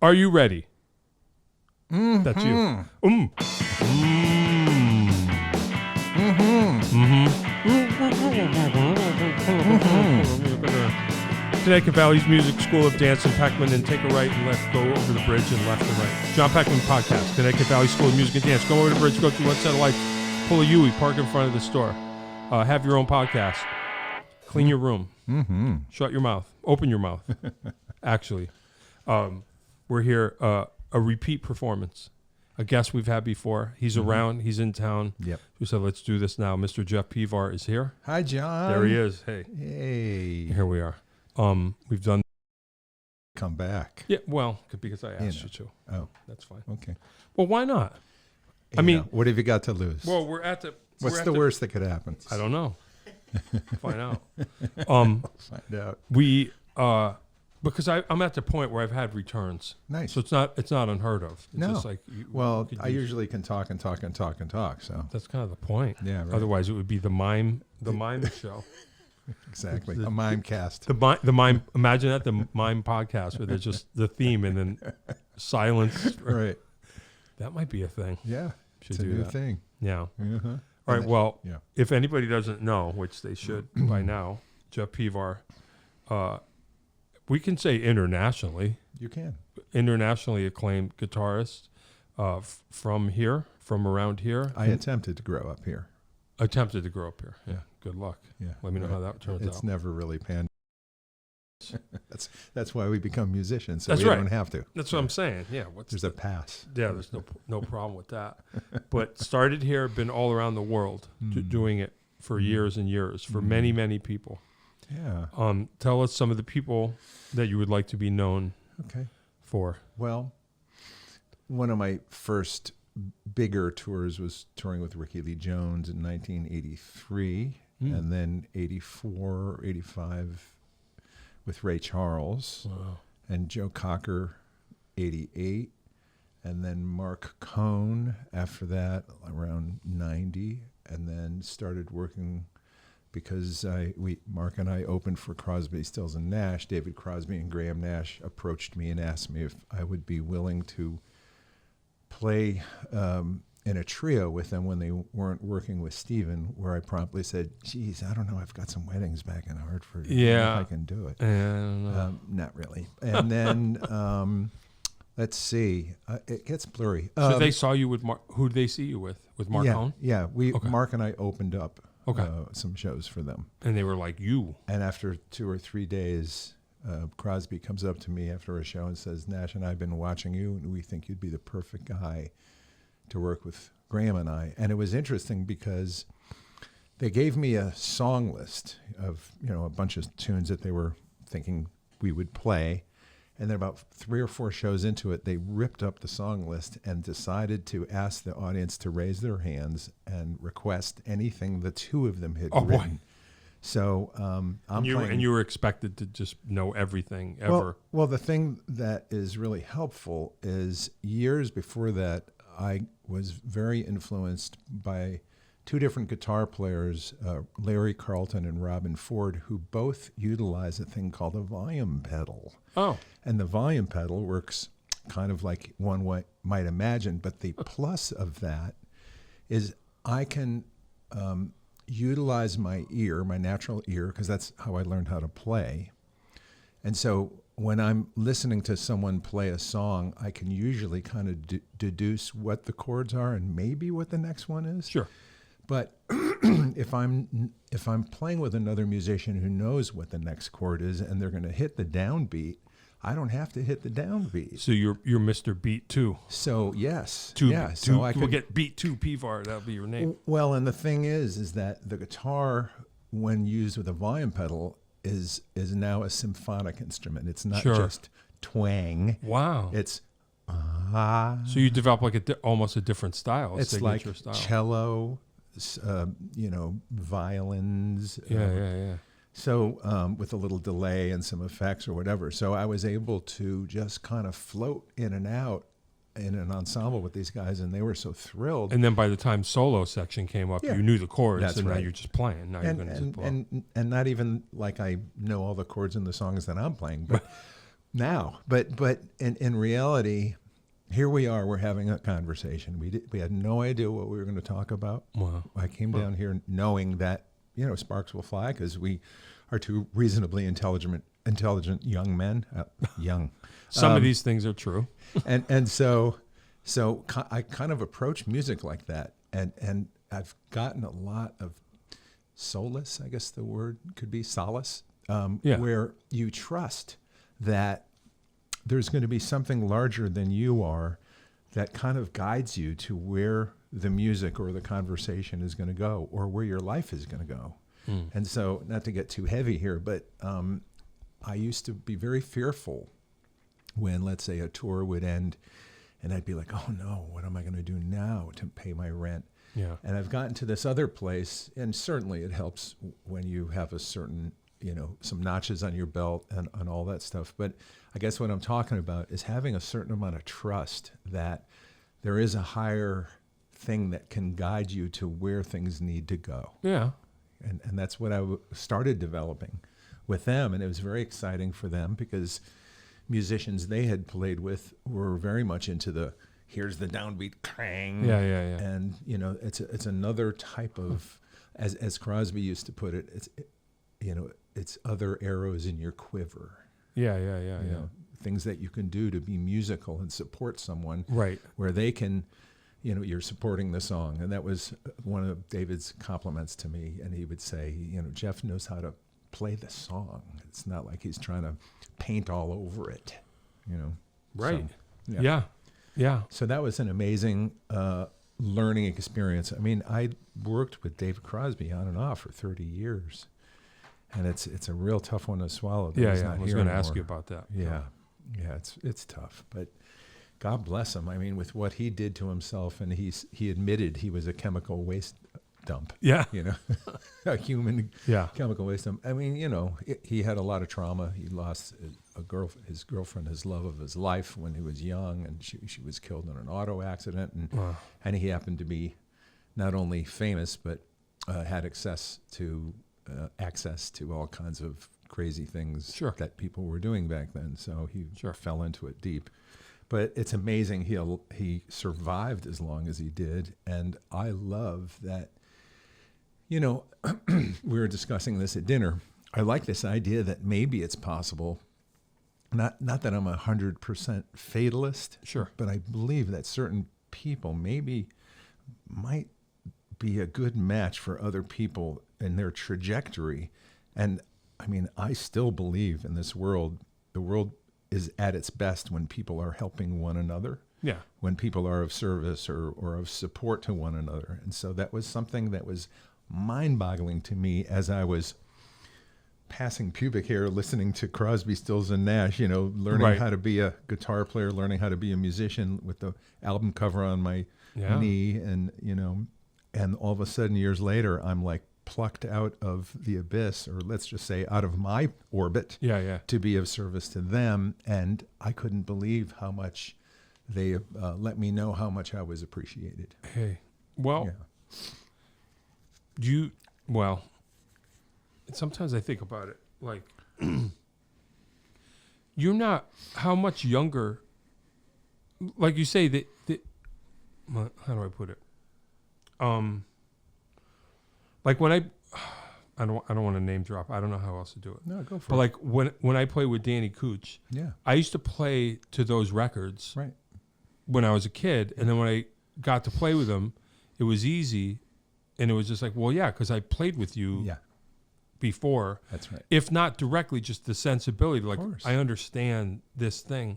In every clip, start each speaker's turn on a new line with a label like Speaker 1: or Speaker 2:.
Speaker 1: Are you ready?
Speaker 2: Mm-hmm.
Speaker 1: That's you. Connecticut Valley's Music School of Dance and Peckman, and take a right and left, go over the bridge and left and right. John Peckman Podcast, Connecticut Valley School of Music and Dance. Go over the bridge, go through one set of lights, pull a U-ey, park in front of the store. Have your own podcast. Clean your room.
Speaker 2: Mm-hmm.
Speaker 1: Shut your mouth. Open your mouth. Actually. We're here, a repeat performance. A guest we've had before. He's around. He's in town.
Speaker 2: Yep.
Speaker 1: We said, let's do this now. Mr. Jeff Pevar is here.
Speaker 2: Hi, John.
Speaker 1: There he is. Hey.
Speaker 2: Hey.
Speaker 1: Here we are. We've done.
Speaker 2: Come back.
Speaker 1: Yeah, well, because I asked you to.
Speaker 2: Oh.
Speaker 1: That's fine.
Speaker 2: Okay.
Speaker 1: Well, why not?
Speaker 2: I mean, what have you got to lose?
Speaker 1: Well, we're at the.
Speaker 2: What's the worst that could happen?
Speaker 1: I don't know. Find out.
Speaker 2: Find out.
Speaker 1: We, because I'm at the point where I've had returns.
Speaker 2: Nice.
Speaker 1: So it's not unheard of. It's
Speaker 2: no.
Speaker 1: just like
Speaker 2: I usually can talk and talk and talk and talk. So
Speaker 1: that's kind of the point.
Speaker 2: Yeah. Right.
Speaker 1: Otherwise, it would be the mime show.
Speaker 2: Exactly. A mime cast.
Speaker 1: The mime. Imagine that, the mime podcast where there's just the theme and then silence.
Speaker 2: Right.
Speaker 1: That might be a thing.
Speaker 2: Yeah.
Speaker 1: Should
Speaker 2: it's a
Speaker 1: do
Speaker 2: new
Speaker 1: that.
Speaker 2: thing.
Speaker 1: Yeah.
Speaker 2: Uh-huh.
Speaker 1: All right. Well,
Speaker 2: yeah.
Speaker 1: If anybody doesn't know, which they should by now, Jeff Pevar, we can say internationally.
Speaker 2: You can.
Speaker 1: Internationally acclaimed guitarist from around here.
Speaker 2: I attempted to grow up here.
Speaker 1: Attempted to grow up here. Yeah. Good luck.
Speaker 2: Yeah.
Speaker 1: Let me know how that turns out.
Speaker 2: It's never really panned. That's why we become musicians, so
Speaker 1: That's
Speaker 2: we
Speaker 1: right.
Speaker 2: don't have to.
Speaker 1: That's what I'm saying. Yeah.
Speaker 2: There's a pass.
Speaker 1: Yeah, there's no problem with that. But started here, been all around the world doing it for years and years for many, many people.
Speaker 2: Yeah.
Speaker 1: Tell us some of the people that you would like to be known for.
Speaker 2: Well, one of my first bigger tours was touring with Ricky Lee Jones in 1983, and then 84, 85 with Ray Charles, and Joe Cocker, 88, and then Mark Cohn after that, around 90, and then started working because Mark and I opened for Crosby, Stills and Nash. David Crosby and Graham Nash approached me and asked me if I would be willing to play in a trio with them when they weren't working with Steven, where I promptly said, geez, I don't know, I've got some weddings back in Hartford.
Speaker 1: Yeah.
Speaker 2: If I can do it.
Speaker 1: I don't know.
Speaker 2: Not really. And then, let's see, it gets blurry.
Speaker 1: So they saw you with Mark. Who did they see you with? With Mark Cohn?
Speaker 2: Yeah, Mark and I opened up some shows for them.
Speaker 1: And they were like, you.
Speaker 2: And after 2 or 3 days, Crosby comes up to me after a show and says, Nash and I have been watching you, and we think you'd be the perfect guy to work with Graham and I. And it was interesting because they gave me a song list of, a bunch of tunes that they were thinking we would play. And then about 3 or 4 shows into it, they ripped up the song list and decided to ask the audience to raise their hands and request anything the two of them had written. Boy. So I'm playing.
Speaker 1: And you were expected to just know everything ever.
Speaker 2: Well, the thing that is really helpful is years before that, I was very influenced by 2 different guitar players, Larry Carlton and Robin Ford, who both utilize a thing called a volume pedal.
Speaker 1: Oh.
Speaker 2: And the volume pedal works kind of like one might imagine, but the plus of that is I can utilize my ear, my natural ear, because that's how I learned how to play. And so when I'm listening to someone play a song, I can usually kind of deduce what the chords are and maybe what the next one is.
Speaker 1: Sure.
Speaker 2: But if I'm playing with another musician who knows what the next chord is and they're going to hit the downbeat, I don't have to hit the downbeat.
Speaker 1: So you're Mr. Beat 2.
Speaker 2: So yes,
Speaker 1: So I could get Beat 2 Pevar. That'll be your name.
Speaker 2: Well, and the thing is that the guitar, when used with a volume pedal, is now a symphonic instrument. It's not just twang.
Speaker 1: Wow.
Speaker 2: It's
Speaker 1: so you develop like almost a different style.
Speaker 2: It's like
Speaker 1: style.
Speaker 2: Cello, violins.
Speaker 1: Yeah.
Speaker 2: So with a little delay and some effects or whatever. So I was able to just kind of float in and out in an ensemble with these guys, and they were so thrilled.
Speaker 1: And then by the time solo section came up, you knew the chords,
Speaker 2: That's
Speaker 1: and
Speaker 2: right.
Speaker 1: now you're just playing. Now you're going to just blow.
Speaker 2: And not even like I know all the chords in the songs that I'm playing, but now. But in reality, here we are. We're having a conversation. We had no idea what we were going to talk about.
Speaker 1: Wow.
Speaker 2: I came down here knowing that sparks will fly because we are two reasonably intelligent young men. Young.
Speaker 1: Some of these things are true.
Speaker 2: and so I kind of approach music like that, and I've gotten a lot of solace. I guess the word could be solace. Where you trust that there's going to be something larger than you are that kind of guides you to where the music or the conversation is going to go or where your life is going to go. And so, not to get too heavy here, but I used to be very fearful when, let's say, a tour would end and I'd be like, oh no, what am I going to do now to pay my rent?
Speaker 1: Yeah.
Speaker 2: And I've gotten to this other place, and certainly it helps when you have a certain, some notches on your belt and all that stuff. But I guess what I'm talking about is having a certain amount of trust that there is a higher thing that can guide you to where things need to go.
Speaker 1: Yeah.
Speaker 2: And that's what I started developing with them. And it was very exciting for them because musicians they had played with were very much into here's the downbeat clang.
Speaker 1: Yeah.
Speaker 2: And, it's another type of, as Crosby used to put it, it's other arrows in your quiver.
Speaker 1: Yeah.
Speaker 2: Things that you can do to be musical and support someone.
Speaker 1: Right.
Speaker 2: Where they can, you're supporting the song. And that was one of David's compliments to me. And he would say, Jeff knows how to play the song. It's not like he's trying to paint all over it,
Speaker 1: Right.
Speaker 2: So,
Speaker 1: Yeah.
Speaker 2: So that was an amazing learning experience. I mean, I worked with David Crosby on and off for 30 years. And it's a real tough one to swallow.
Speaker 1: Yeah. I was going to ask you about that.
Speaker 2: Yeah. It's tough. But God bless him. I mean, with what he did to himself, and he admitted he was a chemical waste dump.
Speaker 1: Yeah.
Speaker 2: A human
Speaker 1: chemical
Speaker 2: waste dump. I mean, he had a lot of trauma. He lost his girlfriend, his love of his life when he was young, and she was killed in an auto accident. And he happened to be not only famous, but had access to all kinds of crazy things that people were doing back then. So he fell into it deep. But it's amazing he survived as long as he did. And I love that, we were discussing this at dinner. I like this idea that maybe it's possible. Not that I'm 100% fatalist, but I believe that certain people might be a good match for other people in their trajectory. And I mean, I still believe in this world. The world is at its best when people are helping one another.
Speaker 1: Yeah.
Speaker 2: When people are of service or of support to one another. And so that was something that was mind-boggling to me as I was passing pubic hair, listening to Crosby, Stills, and Nash, learning how to be a guitar player, learning how to be a musician with the album cover on my knee. And, and all of a sudden years later, I'm like plucked out of the abyss, or let's just say out of my orbit to be of service to them. And I couldn't believe how much they let me know how much I was appreciated.
Speaker 1: Hey, well, sometimes I think about it, like, you're not, how much younger, like you say, that how do I put it? Like when I don't want to name drop. I don't know how else to do it.
Speaker 2: No, go for it.
Speaker 1: But like when I play with Danny Cooch, I used to play to those records when I was a kid. And then when I got to play with him, it was easy. And it was just like, well, yeah, because I played with you before.
Speaker 2: That's right. If
Speaker 1: If not directly, just the sensibility. Like, I understand this thing.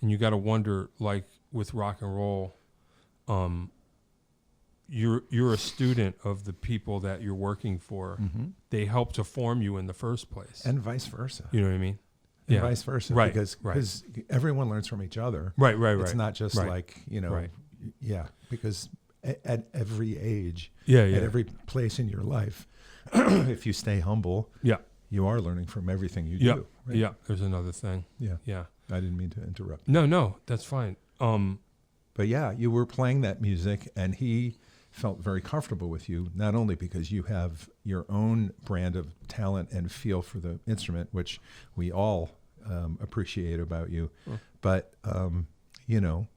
Speaker 1: And you got to wonder, like, with rock and roll, you're a student of the people that you're working for.
Speaker 2: Mm-hmm.
Speaker 1: They help to form you in the first place.
Speaker 2: And vice versa.
Speaker 1: You know what I meat
Speaker 2: And vice versa.
Speaker 1: Right.
Speaker 2: Because everyone learns from each other.
Speaker 1: Right.
Speaker 2: It's not just like, because at every age, at every place in your life, if you stay humble, you are learning from everything you do. Right?
Speaker 1: Yeah, there's another thing.
Speaker 2: Yeah. I didn't mean to interrupt.
Speaker 1: No, that's fine.
Speaker 2: But you were playing that music, and he felt very comfortable with you, not only because you have your own brand of talent and feel for the instrument, which we all appreciate about you. But, you know,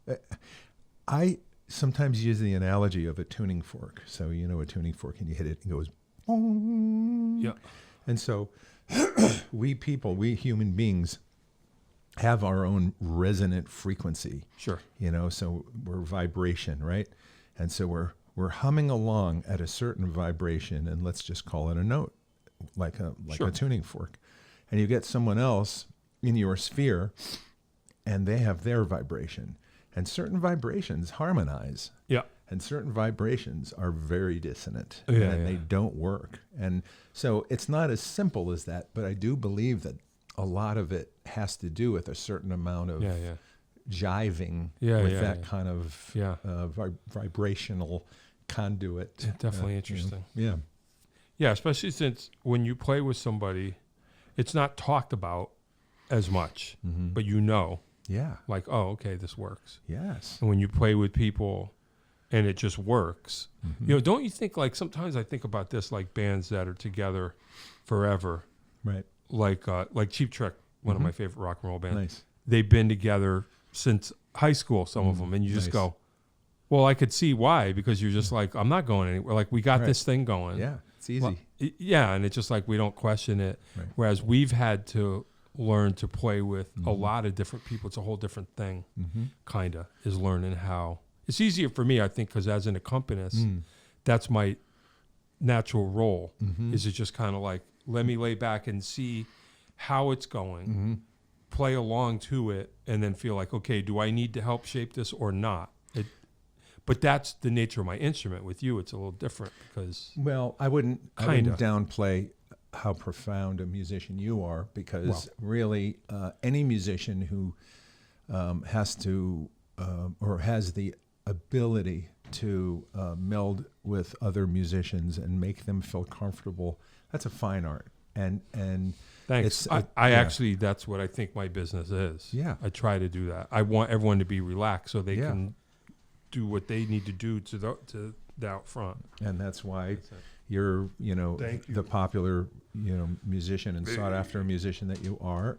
Speaker 2: I sometimes use the analogy of a tuning fork. So, you know, a tuning fork, and you hit it and it goes, boom.
Speaker 1: Yeah.
Speaker 2: And so we human beings, have our own resonant frequency.
Speaker 1: Sure.
Speaker 2: You know, so we're vibration, right? And so we're humming along at a certain vibration, and let's just call it a note, like a tuning fork. And you get someone else in your sphere, and they have their vibration. And certain vibrations harmonize.
Speaker 1: Yeah.
Speaker 2: And certain vibrations are very dissonant,
Speaker 1: Yeah,
Speaker 2: and they don't work. And so it's not as simple as that, but I do believe that a lot of it has to do with a certain amount of jiving with that kind of vibrational conduit.
Speaker 1: Definitely interesting.
Speaker 2: You know,
Speaker 1: Yeah, especially since when you play with somebody, it's not talked about as much, but you know.
Speaker 2: Yeah.
Speaker 1: Like, oh, okay, this works.
Speaker 2: Yes.
Speaker 1: And when you play with people and it just works, you know, don't you think, like, sometimes I think about this, like bands that are together forever.
Speaker 2: Right.
Speaker 1: Like Cheap Trick, one of my favorite rock and roll bands.
Speaker 2: Nice.
Speaker 1: They've been together since high school, some of them. And you just go, well, I could see why, because you're just like, I'm not going anywhere. Like, we got this thing going.
Speaker 2: Yeah, it's easy.
Speaker 1: Well, yeah, and it's just like we don't question it.
Speaker 2: Right.
Speaker 1: Whereas we've had to learn to play with a lot of different people. It's a whole different thing, kind of, is learning how. It's easier for me, I think, because as an accompanist, that's my natural role, is it just kind of like, let me lay back and see how it's going, play along to it, and then feel like, okay, do I need to help shape this or not? But that's the nature of my instrument. With you, it's a little different because...
Speaker 2: Well, I wouldn't downplay how profound a musician you are, because really any musician who has to or has the ability to meld with other musicians and make them feel comfortable, that's a fine art. And
Speaker 1: thanks. I actually, that's what I think my business is.
Speaker 2: Yeah.
Speaker 1: I try to do that. I want everyone to be relaxed so they can do what they need to do to the out front.
Speaker 2: And that's why you're, you know, the popular, you know, musician and sought after musician that you are.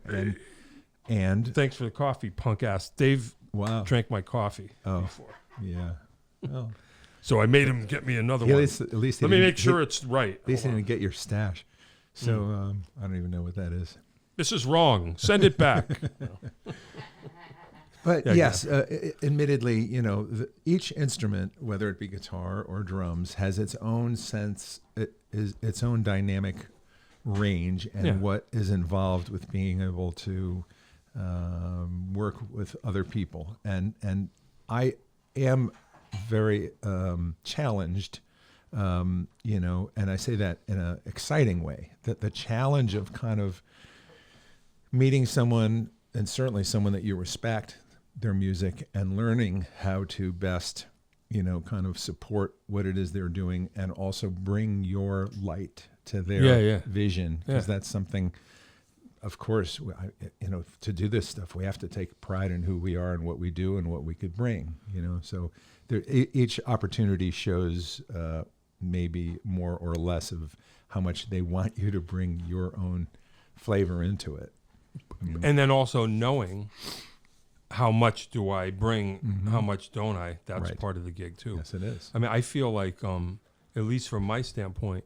Speaker 2: And
Speaker 1: thanks for the coffee, punk ass. Dave drank my coffee before.
Speaker 2: Yeah. Well,
Speaker 1: so I made him get me another one.
Speaker 2: At least
Speaker 1: let me make sure it's right.
Speaker 2: At least he didn't get your stash. So I don't even know what that is.
Speaker 1: This is wrong. Send it back.
Speaker 2: But yes, admittedly, you know, each instrument, whether it be guitar or drums, has its own sense, its own dynamic range, and what is involved with being able to work with other people. And I am very challenged, you know, and I say that in an exciting way, that the challenge of kind of meeting someone, and certainly someone that you respect their music, and learning how to best, you know, kind of support what it is they're doing, and also bring your light to their vision, because that's something, of course, you know, to do this stuff, we have to take pride in who we are and what we do and what we could bring, you know. So each opportunity shows maybe more or less of how much they want you to bring your own flavor into it.
Speaker 1: And then also knowing how much do I bring, how much don't I? That's part of the gig too.
Speaker 2: Yes, it is.
Speaker 1: I mean, I feel like, at least from my standpoint,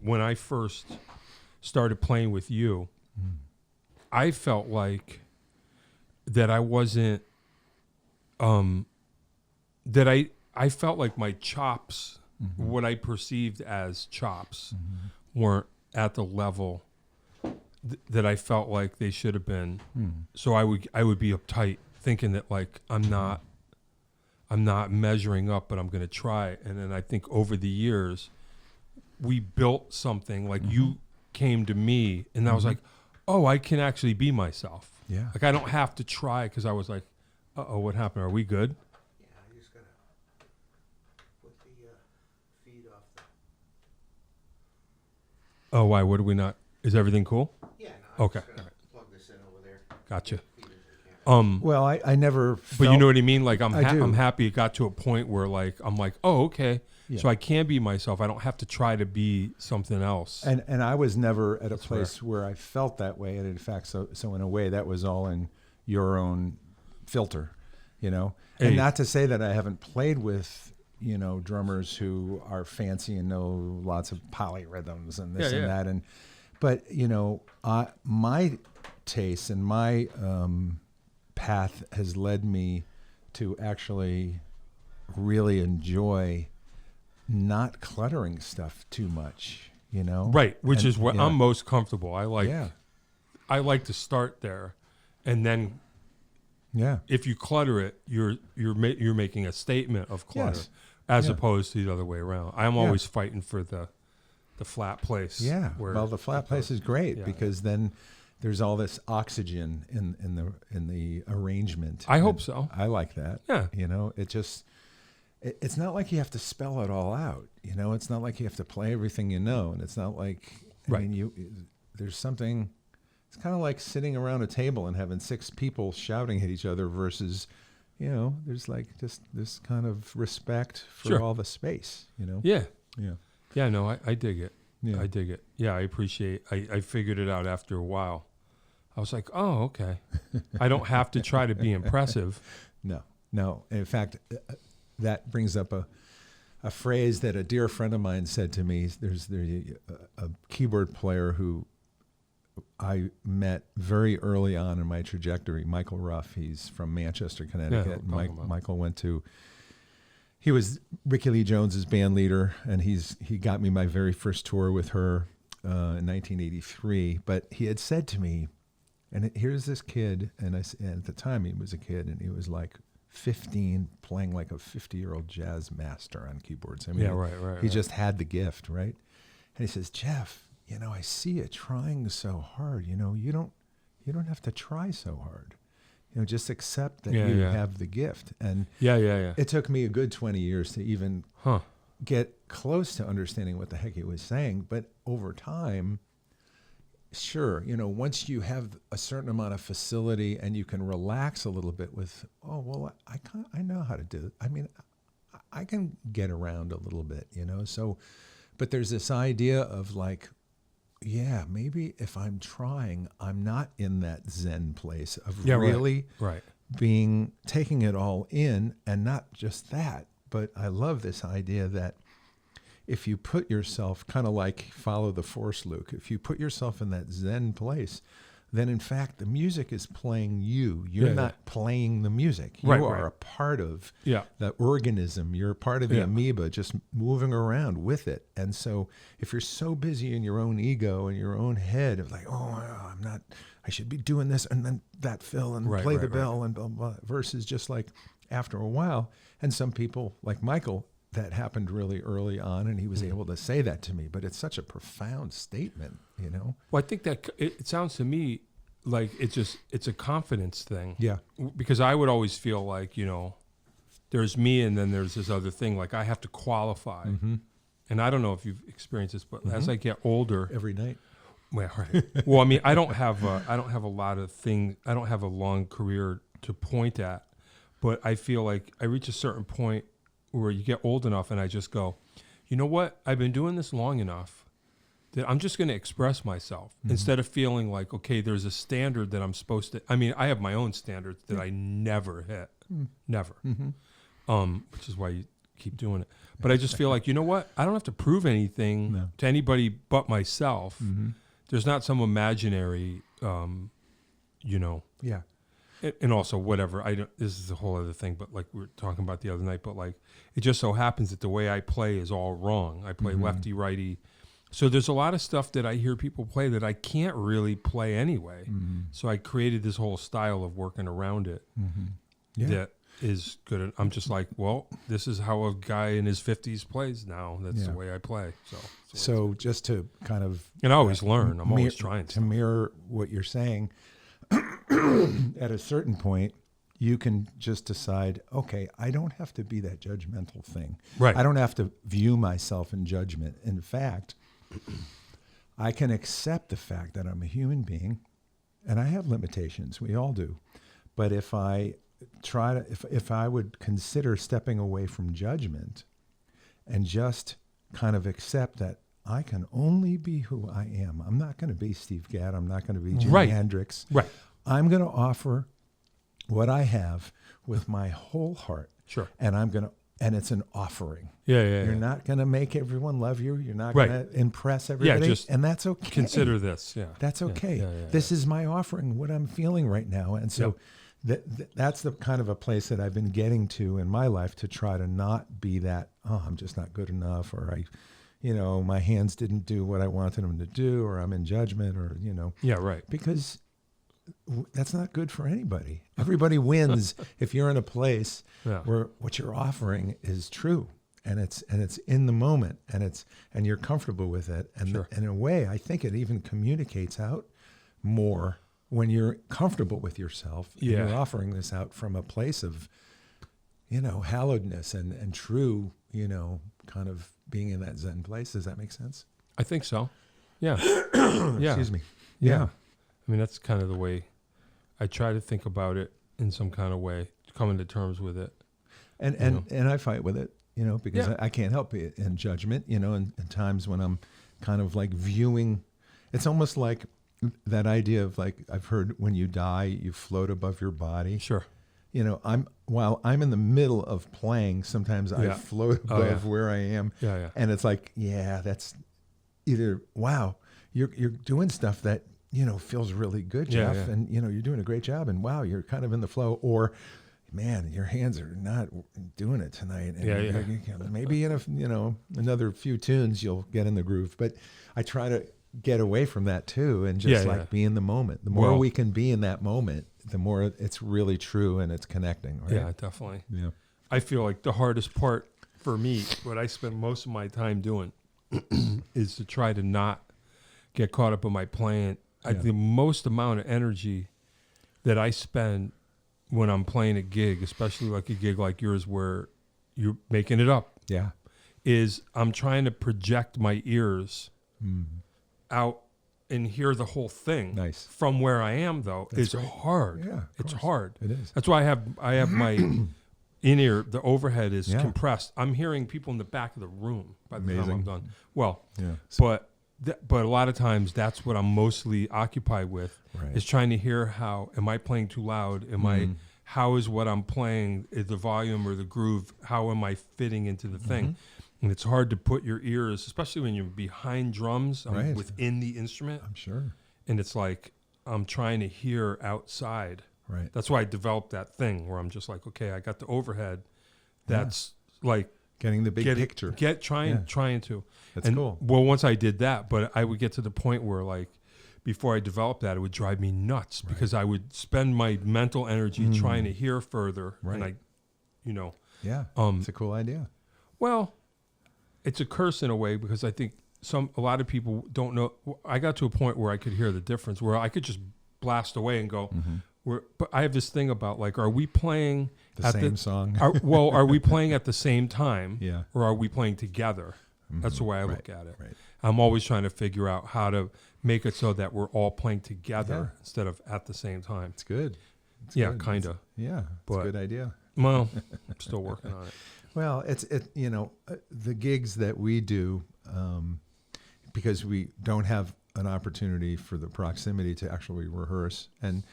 Speaker 1: when I first started playing with you, I felt like that I wasn't, that I felt like my chops, what I perceived as chops, weren't at the level that I felt like they should have been. So I would be uptight, thinking that, like, I'm not measuring up, but I'm going to try. And then I think over the years, we built something. Like, you came to me, and I was like, oh, I can actually be myself.
Speaker 2: Yeah.
Speaker 1: Like, I don't have to try, because I was like, uh-oh, what happened? Are we good?
Speaker 3: Yeah, I just got to put the feed off the...
Speaker 1: Oh, why? What are we not? Is everything cool?
Speaker 3: Yeah, no,
Speaker 1: Okay.
Speaker 3: I'm just going to plug this in over there.
Speaker 1: Gotcha.
Speaker 3: Feed into the camera.
Speaker 2: Well, I never.
Speaker 1: But you know what I mean? Like
Speaker 2: I do.
Speaker 1: I'm happy it got to a point where like I'm like, oh, okay.
Speaker 2: Yeah.
Speaker 1: So I can be myself. I don't have to try to be something else.
Speaker 2: And I was never at a place where I felt that way. And in fact, so in a way, that was all in your own filter, you know.
Speaker 1: Hey.
Speaker 2: And not to say that I haven't played with, you know, drummers who are fancy and know lots of polyrhythms and this and that. But you know, my taste and my path has led me to actually really enjoy not cluttering stuff too much, you know?
Speaker 1: Right, which is what I'm most comfortable. I like to start there, and then if you clutter it, you're making a statement of clutter, as opposed to the other way around. I'm always fighting for the flat place.
Speaker 2: Yeah, well, the flat place is great because then there's all this oxygen in the arrangement.
Speaker 1: I hope so.
Speaker 2: I like that.
Speaker 1: Yeah,
Speaker 2: you know, it's not like you have to spell it all out. You know, it's not like you have to play everything you know, and it's not like I mean, there's something. It's kind of like sitting around a table and having 6 people shouting at each other versus, you know, there's like just this kind of respect for all the space. You know.
Speaker 1: Yeah. No, I dig it.
Speaker 2: Yeah.
Speaker 1: I dig it. Yeah, I appreciate. I figured it out after a while. I was like, oh, okay. I don't have to try to be impressive.
Speaker 2: No. In fact, that brings up a phrase that a dear friend of mine said to me. There's a keyboard player who I met very early on in my trajectory, Michael Ruff. He's from Manchester, Connecticut. Michael went to. He was Ricky Lee Jones's band leader, and he got me my very first tour with her in 1983. But he had said to me, and here's this kid, and at the time he was a kid, and he was like 15, playing like a 50-year-old jazz master on keyboards. I mean, he just had the gift, right? And he says, Jeff, you know, I see you trying so hard. You know, you don't have to try so hard. You know, just accept that you have the gift. And it took me a good 20 years to even get close to understanding what the heck he was saying. But over time, sure, you know, once you have a certain amount of facility and you can relax a little bit with, oh, well, I know how to do it. I mean, I can get around a little bit, you know. So, but there's this idea of like, yeah, maybe if I'm trying, I'm not in that Zen place of really taking it all in, and not just that, but I love this idea that if you put yourself kind of like follow the force, Luke, if you put yourself in that Zen place, then in fact the music is playing you. You're not playing the music. You are a part of the organism. You're a part of the amoeba, just moving around with it. And so if you're so busy in your own ego and your own head of like, oh, I'm not, I should be doing this and then that fill and play the bell and blah, blah, versus just like after a while. And some people like Michael, that happened really early on, and he was able to say that to me. But it's such a profound statement, you know?
Speaker 1: Well, I think that it sounds to me like it's a confidence thing.
Speaker 2: Yeah.
Speaker 1: Because I would always feel like, you know, there's me and then there's this other thing. Like I have to qualify. Mm-hmm. And I don't know if you've experienced this, but as I get older.
Speaker 2: Every night.
Speaker 1: Well, well, I mean, I don't have a lot of things. I don't have a long career to point at. But I feel like I reach a certain point where you get old enough and I just go, you know what? I've been doing this long enough that I'm just going to express myself instead of feeling like, okay, there's a standard that I'm supposed to. I mean, I have my own standards that I never hit, never, which is why you keep doing it. But I just feel like, you know what? I don't have to prove anything to anybody but myself. There's not some imaginary, you know.
Speaker 2: Yeah.
Speaker 1: And also whatever, this is a whole other thing, but like we were talking about the other night, but like it just so happens that the way I play is all wrong. I play lefty, righty. So there's a lot of stuff that I hear people play that I can't really play anyway. So I created this whole style of working around it that is good. I'm just like, well, this is how a guy in his 50s plays now. That's the way I play.
Speaker 2: So just to kind of...
Speaker 1: And I always learn. I'm always trying to
Speaker 2: mirror what you're saying. At a certain point, you can just decide, okay, I don't have to be that judgmental thing.
Speaker 1: Right.
Speaker 2: I don't have to view myself in judgment. In fact, I can accept the fact that I'm a human being and I have limitations. We all do. But if I if I would consider stepping away from judgment and just kind of accept that I can only be who I am. I'm not going to be Steve Gadd. I'm not going to be Jimi Hendrix.
Speaker 1: Right.
Speaker 2: I'm going to offer what I have with my whole heart.
Speaker 1: Sure.
Speaker 2: And it's an offering.
Speaker 1: Yeah.
Speaker 2: You're not going to make everyone love you. You're not going to impress everybody.
Speaker 1: just
Speaker 2: and that's okay.
Speaker 1: Consider this. Yeah.
Speaker 2: That's okay.
Speaker 1: Yeah.
Speaker 2: This is my offering, what I'm feeling right now. And so that's the kind of a place that I've been getting to in my life, to try to not be that, oh, I'm just not good enough, or my hands didn't do what I wanted them to do, or I'm in judgment, or,
Speaker 1: Yeah, right.
Speaker 2: because that's not good for anybody. Everybody wins if you're in a place where what you're offering is true, and it's in the moment, and you're comfortable with it. And in a way, I think it even communicates out more when you're comfortable with yourself. And you're offering this out from a place of, hallowedness and true, kind of being in that Zen place. Does that make sense?
Speaker 1: I think so. Yeah.
Speaker 2: Excuse me.
Speaker 1: Yeah. I mean, that's kind of the way I try to think about it, in some kind of way, coming to terms with it.
Speaker 2: And I fight with it, because I can't help it in judgment, in times when I'm kind of like viewing. It's almost like that idea of, like, I've heard when you die, you float above your body.
Speaker 1: Sure.
Speaker 2: While I'm in the middle of playing, sometimes I float above where I am.
Speaker 1: Yeah.
Speaker 2: And it's like, that's either, wow, you're doing stuff that, feels really good, Jeff. And, you're doing a great job, and wow, you're kind of in the flow, or, man, your hands are not doing it tonight. And maybe in another few tunes, you'll get in the groove. But I try to get away from that too, and just be in the moment. The more we can be in that moment, the more it's really true and it's connecting. Right?
Speaker 1: Yeah, definitely.
Speaker 2: Yeah.
Speaker 1: I feel like the hardest part for me, what I spend most of my time doing, is to try to not get caught up in my playing. The most amount of energy that I spend when I'm playing a gig, especially like a gig like yours where you're making it up, is I'm trying to project my ears out and hear the whole thing.
Speaker 2: Nice.
Speaker 1: From where I am, though, is hard.
Speaker 2: Yeah,
Speaker 1: it's hard.
Speaker 2: It is.
Speaker 1: That's why I have my in-ear, the overhead is compressed. I'm hearing people in the back of the room by the time I'm done. Well, but a lot of times that's what I'm mostly occupied with, is trying to hear am I playing too loud? How is what I'm playing, the volume or the groove, how am I fitting into the thing? And it's hard to put your ears, especially when you're behind drums, within the instrument.
Speaker 2: I'm sure.
Speaker 1: And it's like, I'm trying to hear outside.
Speaker 2: Right.
Speaker 1: That's why I developed that thing where I'm just like, okay, I got the overhead. That's like
Speaker 2: getting the big picture.
Speaker 1: Trying to.
Speaker 2: That's cool.
Speaker 1: Well, once I did that, but I would get to the point where, like, before I developed that, it would drive me nuts because I would spend my mental energy trying to hear further.
Speaker 2: Right.
Speaker 1: And
Speaker 2: it's a cool idea.
Speaker 1: Well, it's a curse in a way, because I think a lot of people don't know. I got to a point where I could hear the difference, where I could just blast away and go. But I have this thing about, like, are we playing
Speaker 2: the same song?
Speaker 1: Are we playing at the same time?
Speaker 2: Yeah.
Speaker 1: Or are we playing together? That's the way I look at it.
Speaker 2: Right.
Speaker 1: I'm always trying to figure out how to make it so that we're all playing together instead of at the same time.
Speaker 2: It's good.
Speaker 1: Kind of.
Speaker 2: Yeah, it's a good idea.
Speaker 1: Well, I'm still working on it.
Speaker 2: Well, the gigs that we do, because we don't have an opportunity for the proximity to actually rehearse, and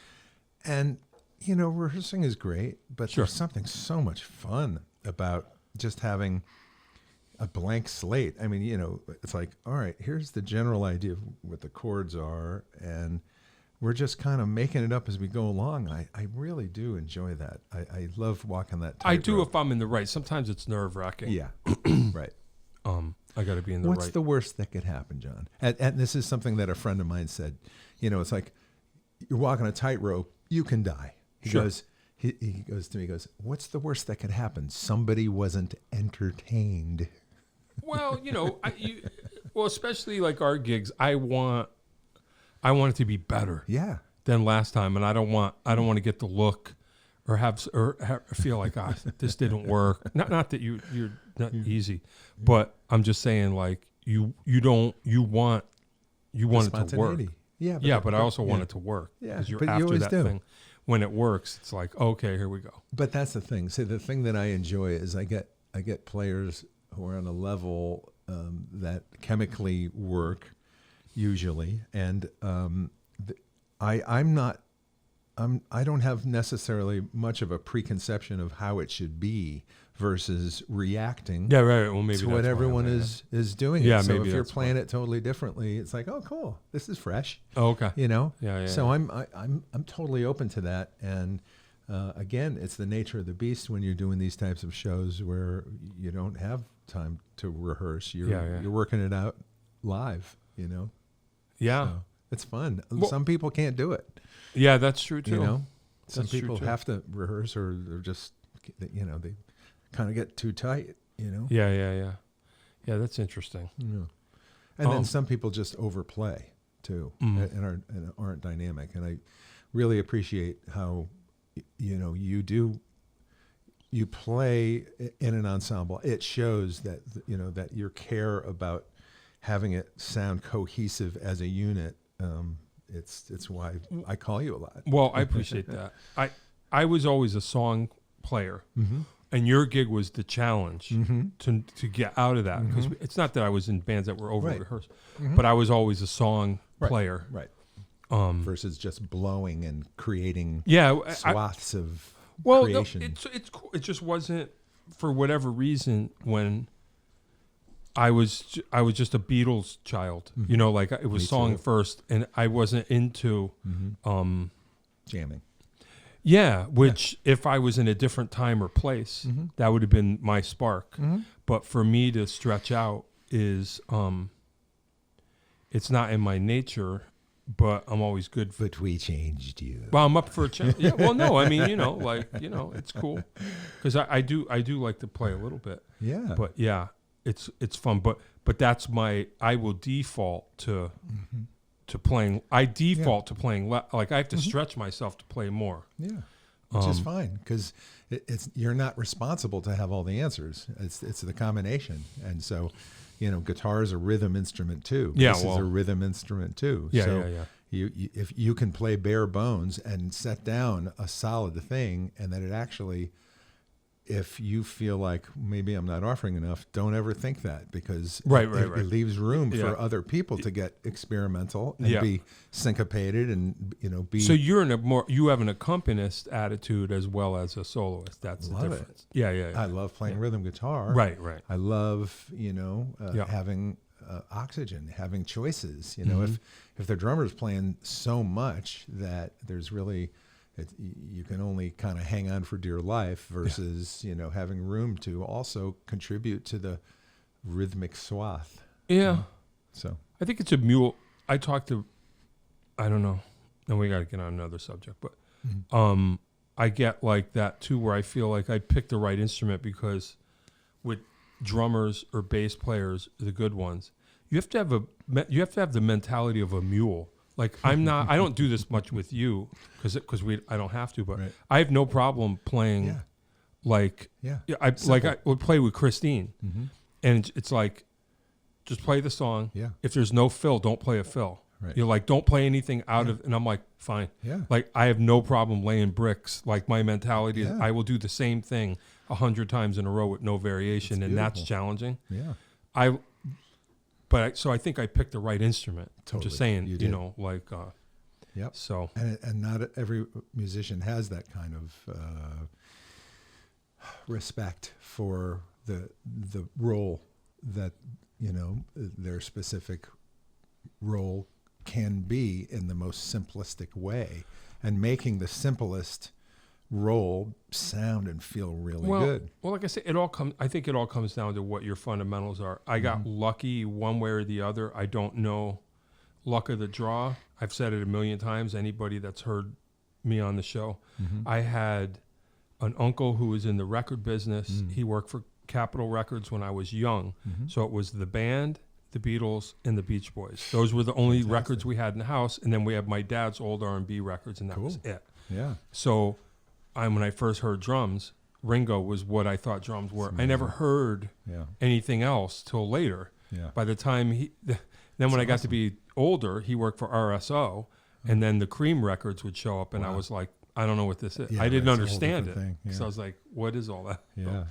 Speaker 2: rehearsing is great, but there's something so much fun about just having a blank slate. I mean, it's like, all right, here's the general idea of what the chords are, and we're just kind of making it up as we go along. I really do enjoy that. I love walking that tightrope.
Speaker 1: I do if I'm in the right. Sometimes it's nerve-wracking.
Speaker 2: Yeah, right.
Speaker 1: I got to be in the right.
Speaker 2: What's the worst that could happen, John? And this is something that a friend of mine said. It's like, you're walking a tightrope, you can die. He goes to me, he goes, what's the worst that could happen? Somebody wasn't entertained.
Speaker 1: Well, especially like our gigs, I want it to be better than last time, and I don't want to get the look or feel like, this didn't work. Not that you're not easy, but I'm just saying, like, you want it to work.
Speaker 2: Yeah,
Speaker 1: But I also want it to work, because you're
Speaker 2: but
Speaker 1: after
Speaker 2: you always
Speaker 1: that
Speaker 2: do.
Speaker 1: thing. when it works, it's like, okay, here we go.
Speaker 2: But that's the thing. See, the thing that I enjoy is I get players who are on a level that chemically work usually, and I don't have necessarily much of a preconception of how it should be versus reacting
Speaker 1: Yeah, right. Well, maybe
Speaker 2: to
Speaker 1: that's
Speaker 2: what
Speaker 1: why
Speaker 2: everyone
Speaker 1: I'm
Speaker 2: is doing.
Speaker 1: Yeah,
Speaker 2: so
Speaker 1: maybe
Speaker 2: if you're
Speaker 1: that's
Speaker 2: playing
Speaker 1: why.
Speaker 2: it totally differently, it's like, oh, cool, this is fresh.
Speaker 1: Oh, okay.
Speaker 2: You know.
Speaker 1: Yeah.
Speaker 2: So I'm totally open to that, and again, it's the nature of the beast when you're doing these types of shows where you don't have time to rehearse. You're working it out live. You know.
Speaker 1: Yeah.
Speaker 2: So it's fun.
Speaker 1: Well,
Speaker 2: some people can't do it.
Speaker 1: Yeah, that's true too.
Speaker 2: You know, some
Speaker 1: That's true,
Speaker 2: people
Speaker 1: too.
Speaker 2: have to rehearse, or they're just, you know, they kind of get too tight. You know.
Speaker 1: Yeah. That's interesting.
Speaker 2: Yeah. And then some people just overplay too, and aren't dynamic. And I really appreciate how, you know, you play in an ensemble. It shows that, you know, that your care about having it sound cohesive as a unit. It's why I call you a lot.
Speaker 1: Well, I appreciate that. I was always a song player, and your gig was the challenge to get out of that, because it's not that I was in bands that were over rehearsed, but I was always a song player,
Speaker 2: right? Versus just blowing and creating swaths of creation.
Speaker 1: It's cool. It just wasn't, for whatever reason, when I was just a Beatles child, you know, like it was
Speaker 2: Me
Speaker 1: song
Speaker 2: too.
Speaker 1: first, and I wasn't into
Speaker 2: Jamming.
Speaker 1: Yeah, which if I was in a different time or place, that would have been my spark. But for me to stretch out is, it's not in my nature, but I'm always good for.
Speaker 2: But we changed you.
Speaker 1: Well, I'm up for a challenge. Yeah, well, no, I mean, you know, like, you know, it's cool, because I do like to play a little bit.
Speaker 2: Yeah.
Speaker 1: But yeah, it's fun. But that's I will default to playing. I default to playing like I have to stretch myself to play more.
Speaker 2: Yeah, which is fine, because it's you're not responsible to have all the answers. It's the combination, and so, you know, guitar is a rhythm instrument too.
Speaker 1: Yeah,
Speaker 2: this is a rhythm instrument too.
Speaker 1: Yeah,
Speaker 2: so
Speaker 1: yeah.
Speaker 2: You if you can play bare bones and set down a solid thing, and that it actually, if you feel like maybe I'm not offering enough, don't ever think that, because it leaves room for other people to get experimental and be syncopated, and, you know, be.
Speaker 1: So you have an accompanist attitude as well as a soloist. That's the difference. Yeah.
Speaker 2: I love playing rhythm guitar.
Speaker 1: Right.
Speaker 2: I love, you know, having oxygen, having choices. You know, if the drummer's playing so much that there's really, you can only kind of hang on for dear life, versus, you know, having room to also contribute to the rhythmic swath.
Speaker 1: Yeah.
Speaker 2: So
Speaker 1: I think it's a mule. I don't know, and we got to get on another subject, but I get like that too, where I feel like I picked the right instrument, because with drummers or bass players, the good ones, you have to have the mentality of a mule. Like I don't do this much with you because I don't have to, but I have no problem playing I would play with Christine, and it's like, just play the song.
Speaker 2: Yeah.
Speaker 1: If there's no fill, don't play a fill.
Speaker 2: Right.
Speaker 1: You're like, don't play anything out of, and I'm like, fine.
Speaker 2: Yeah.
Speaker 1: Like I have no problem laying bricks. Like my mentality is I will do the same thing 100 times in a row with no variation, and that's challenging.
Speaker 2: Yeah.
Speaker 1: So I think I picked the right instrument.
Speaker 2: Totally.
Speaker 1: I'm just saying,
Speaker 2: You
Speaker 1: you
Speaker 2: did.
Speaker 1: know, like,
Speaker 2: Yep.
Speaker 1: so.
Speaker 2: And not every musician has that kind of respect for the role that, you know, their specific role can be in the most simplistic way, and making the simplest role sound and feel really good.
Speaker 1: Well, like I said, I think it all comes down to what your fundamentals are. I got lucky one way or the other. I don't know luck of the draw. I've said it a million times. Anybody that's heard me on the show, I had an uncle who was in the record business. He worked for Capitol Records when I was young. So it was the band, the Beatles, and the Beach Boys. Those were the only records we had in the house. And then we had my dad's old R&B records, and that was it.
Speaker 2: Yeah.
Speaker 1: So when I first heard drums, Ringo was what I thought drums were. I never heard anything else till later.
Speaker 2: Yeah.
Speaker 1: By the time when I got to be older, he worked for RSO, and then the Cream records would show up, and I was like, I don't know what this is.
Speaker 2: Yeah,
Speaker 1: I didn't
Speaker 2: right, it's a whole
Speaker 1: understand it.
Speaker 2: different thing,
Speaker 1: So
Speaker 2: yeah.
Speaker 1: I was like, what is all that?
Speaker 2: Yeah.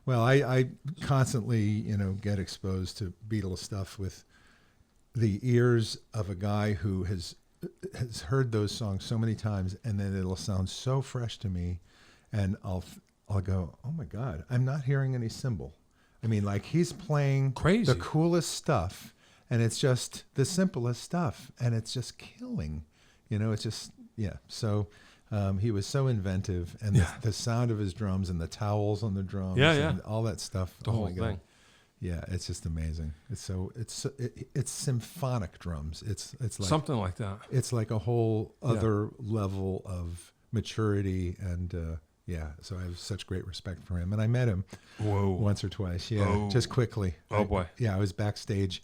Speaker 2: Well, I constantly, get exposed to Beatles stuff with the ears of a guy who has heard those songs so many times, and then it'll sound so fresh to me, and I'll go, oh my God, I'm not hearing any cymbal. I mean, like he's playing
Speaker 1: Crazy.
Speaker 2: the coolest stuff, and it's just the simplest stuff, and it's just killing. It's just, yeah. So he was so inventive, and the sound of his drums and the towels on the drums and all that stuff.
Speaker 1: The whole thing.
Speaker 2: Yeah, it's just amazing. It's symphonic drums. It's like
Speaker 1: Something like that.
Speaker 2: It's like a whole other level of maturity, and so I have such great respect for him. And I met him once or twice. Yeah, just quickly.
Speaker 1: Oh boy.
Speaker 2: I was backstage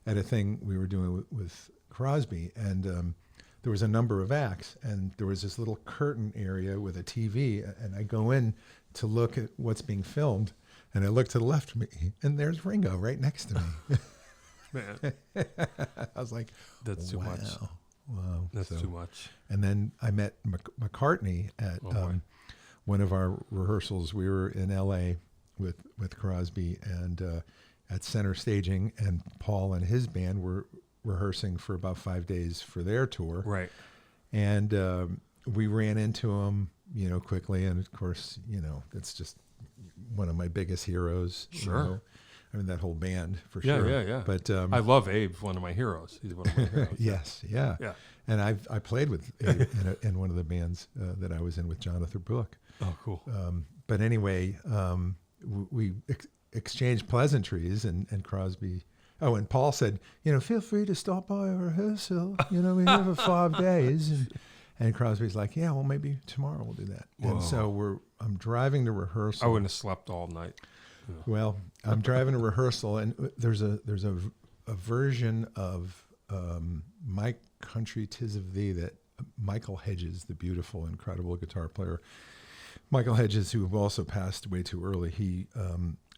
Speaker 2: at a thing we were doing with Crosby, and there was a number of acts, and there was this little curtain area with a TV, and I go in to look at what's being filmed. And I look to the left of me, and there's Ringo right next to me.
Speaker 1: Man,
Speaker 2: I was like,
Speaker 1: that's too much.
Speaker 2: Wow.
Speaker 1: That's too much.
Speaker 2: And then I met McCartney at one of our rehearsals. We were in L.A. with Crosby and at Center Staging, and Paul and his band were rehearsing for about 5 days for their tour.
Speaker 1: Right.
Speaker 2: And we ran into him, quickly. And, of course, it's just one of my biggest heroes.
Speaker 1: Sure.
Speaker 2: I mean, that whole band for
Speaker 1: Yeah,
Speaker 2: sure.
Speaker 1: yeah.
Speaker 2: But
Speaker 1: I love Abe, one of my heroes. He's one of my heroes.
Speaker 2: Yes, yeah.
Speaker 1: Yeah.
Speaker 2: And I played with Abe in one of the bands that I was in with Jonathan Brooke.
Speaker 1: Oh, cool.
Speaker 2: But anyway, we exchanged pleasantries, and Crosby. Oh, and Paul said, feel free to stop by a rehearsal. We're here for 5 days. And Crosby's like, yeah, well, maybe tomorrow we'll do that.
Speaker 1: Whoa.
Speaker 2: And so I'm driving to rehearsal.
Speaker 1: I wouldn't have slept all night. Yeah.
Speaker 2: Well, I'm driving to rehearsal, and there's a version of My Country 'Tis of Thee that Michael Hedges, the beautiful, incredible guitar player, Michael Hedges, who also passed away too early, he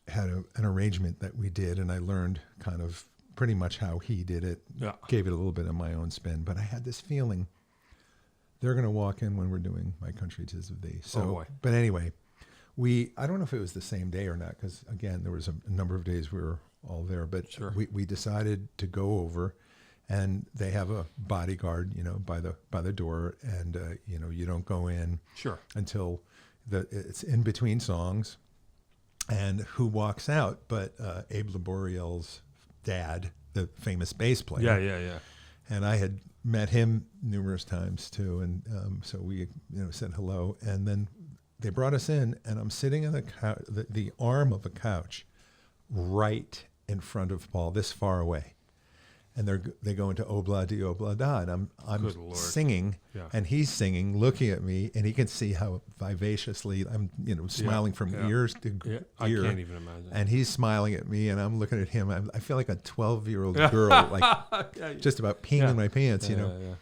Speaker 2: had an arrangement that we did, and I learned kind of pretty much how he did it.
Speaker 1: Yeah.
Speaker 2: Gave it a little bit of my own spin, but I had this feeling they're going to walk in when we're doing My Country 'Tis of Thee. So,
Speaker 1: boy.
Speaker 2: But anyway, I don't know if it was the same day or not, because again, there was a number of days we were all there, but
Speaker 1: Sure.
Speaker 2: we decided to go over, and they have a bodyguard, by the door, and you don't go in
Speaker 1: Sure.
Speaker 2: until it's in between songs. And who walks out but Abe Laboriel's dad, the famous bass player.
Speaker 1: Yeah.
Speaker 2: And I had met him numerous times too, and so we said hello, and then they brought us in, and I'm sitting in the arm of a couch right in front of Paul, this far away, and they go into Obla di Obla Da, and I'm
Speaker 1: Good Lord.
Speaker 2: singing,
Speaker 1: Yeah.
Speaker 2: and he's singing, looking at me, and he can see how vivaciously I'm smiling from ears to
Speaker 1: Yeah.
Speaker 2: ear.
Speaker 1: I can't even imagine.
Speaker 2: And he's smiling at me, and I'm looking at him. I feel like a 12-year-old girl, like just about peeing in my pants,
Speaker 1: Yeah.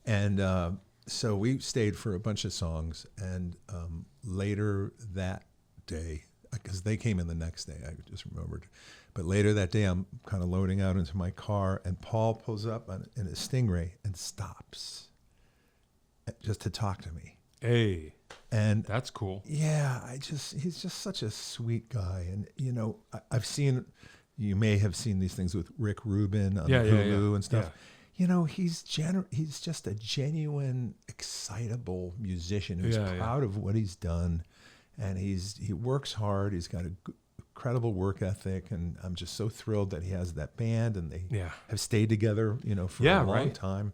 Speaker 2: And so we stayed for a bunch of songs, and later that day, because they came in the next day, I just remembered. But later that day, I'm kind of loading out into my car, and Paul pulls up in his Stingray and stops just to talk to me.
Speaker 1: Hey,
Speaker 2: And
Speaker 1: that's cool.
Speaker 2: yeah, he's just such a sweet guy. And, I've seen, you may have seen these things with Rick Rubin on Hulu and stuff.
Speaker 1: Yeah.
Speaker 2: He's just a genuine, excitable musician who's
Speaker 1: Yeah,
Speaker 2: proud of what he's done. And he works hard. He's got a incredible work ethic. And I'm just so thrilled that he has that band, and they have stayed together, for a long time.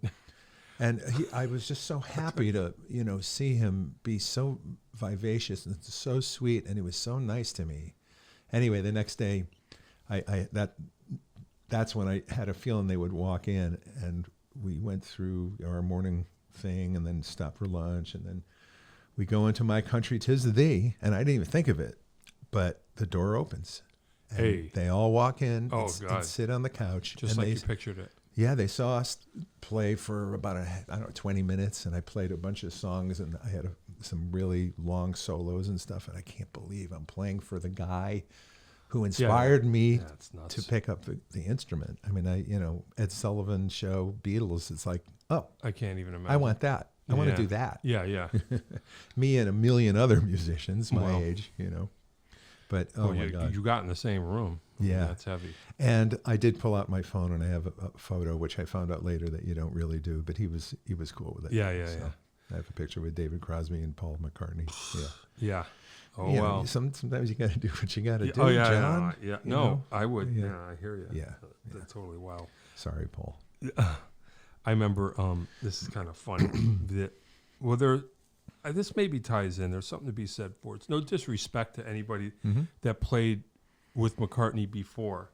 Speaker 2: And I was just so happy to, see him be so vivacious and so sweet, and he was so nice to me. Anyway, the next day, that's when I had a feeling they would walk in, and we went through our morning thing, and then stopped for lunch, and then we go into My Country 'Tis of Thee, and I didn't even think of it, but the door opens, and they all walk in and sit on the couch,
Speaker 1: Just
Speaker 2: and
Speaker 1: like you pictured it.
Speaker 2: Yeah, they saw us play for about 20 minutes, and I played a bunch of songs, and I had some really long solos and stuff, and I can't believe I'm playing for the guy who inspired me to pick up the instrument. I mean, Ed Sullivan Show, Beatles, it's like, oh,
Speaker 1: I can't even imagine.
Speaker 2: I want that. I want to
Speaker 1: Yeah.
Speaker 2: do that.
Speaker 1: Yeah, yeah.
Speaker 2: Me and a million other musicians my
Speaker 1: Wow.
Speaker 2: age, But oh my God.
Speaker 1: You got in the same room.
Speaker 2: Yeah.
Speaker 1: That's heavy.
Speaker 2: And I did pull out my phone, and I have a photo, which I found out later that you don't really do, but he was cool with it.
Speaker 1: Yeah, yeah,
Speaker 2: So
Speaker 1: yeah.
Speaker 2: I have a picture with David Crosby and Paul McCartney. Yeah.
Speaker 1: Yeah. Oh,
Speaker 2: You know,
Speaker 1: well.
Speaker 2: sometimes you got to do what you got to do,
Speaker 1: Oh, yeah,
Speaker 2: John.
Speaker 1: yeah.
Speaker 2: you
Speaker 1: No,
Speaker 2: know?
Speaker 1: I would.
Speaker 2: Yeah.
Speaker 1: Yeah, I hear you.
Speaker 2: Yeah,
Speaker 1: That's totally wild.
Speaker 2: Sorry, Paul.
Speaker 1: I remember, this is kind of funny. This maybe ties in. There's something to be said for it. It's no disrespect to anybody that played with McCartney before,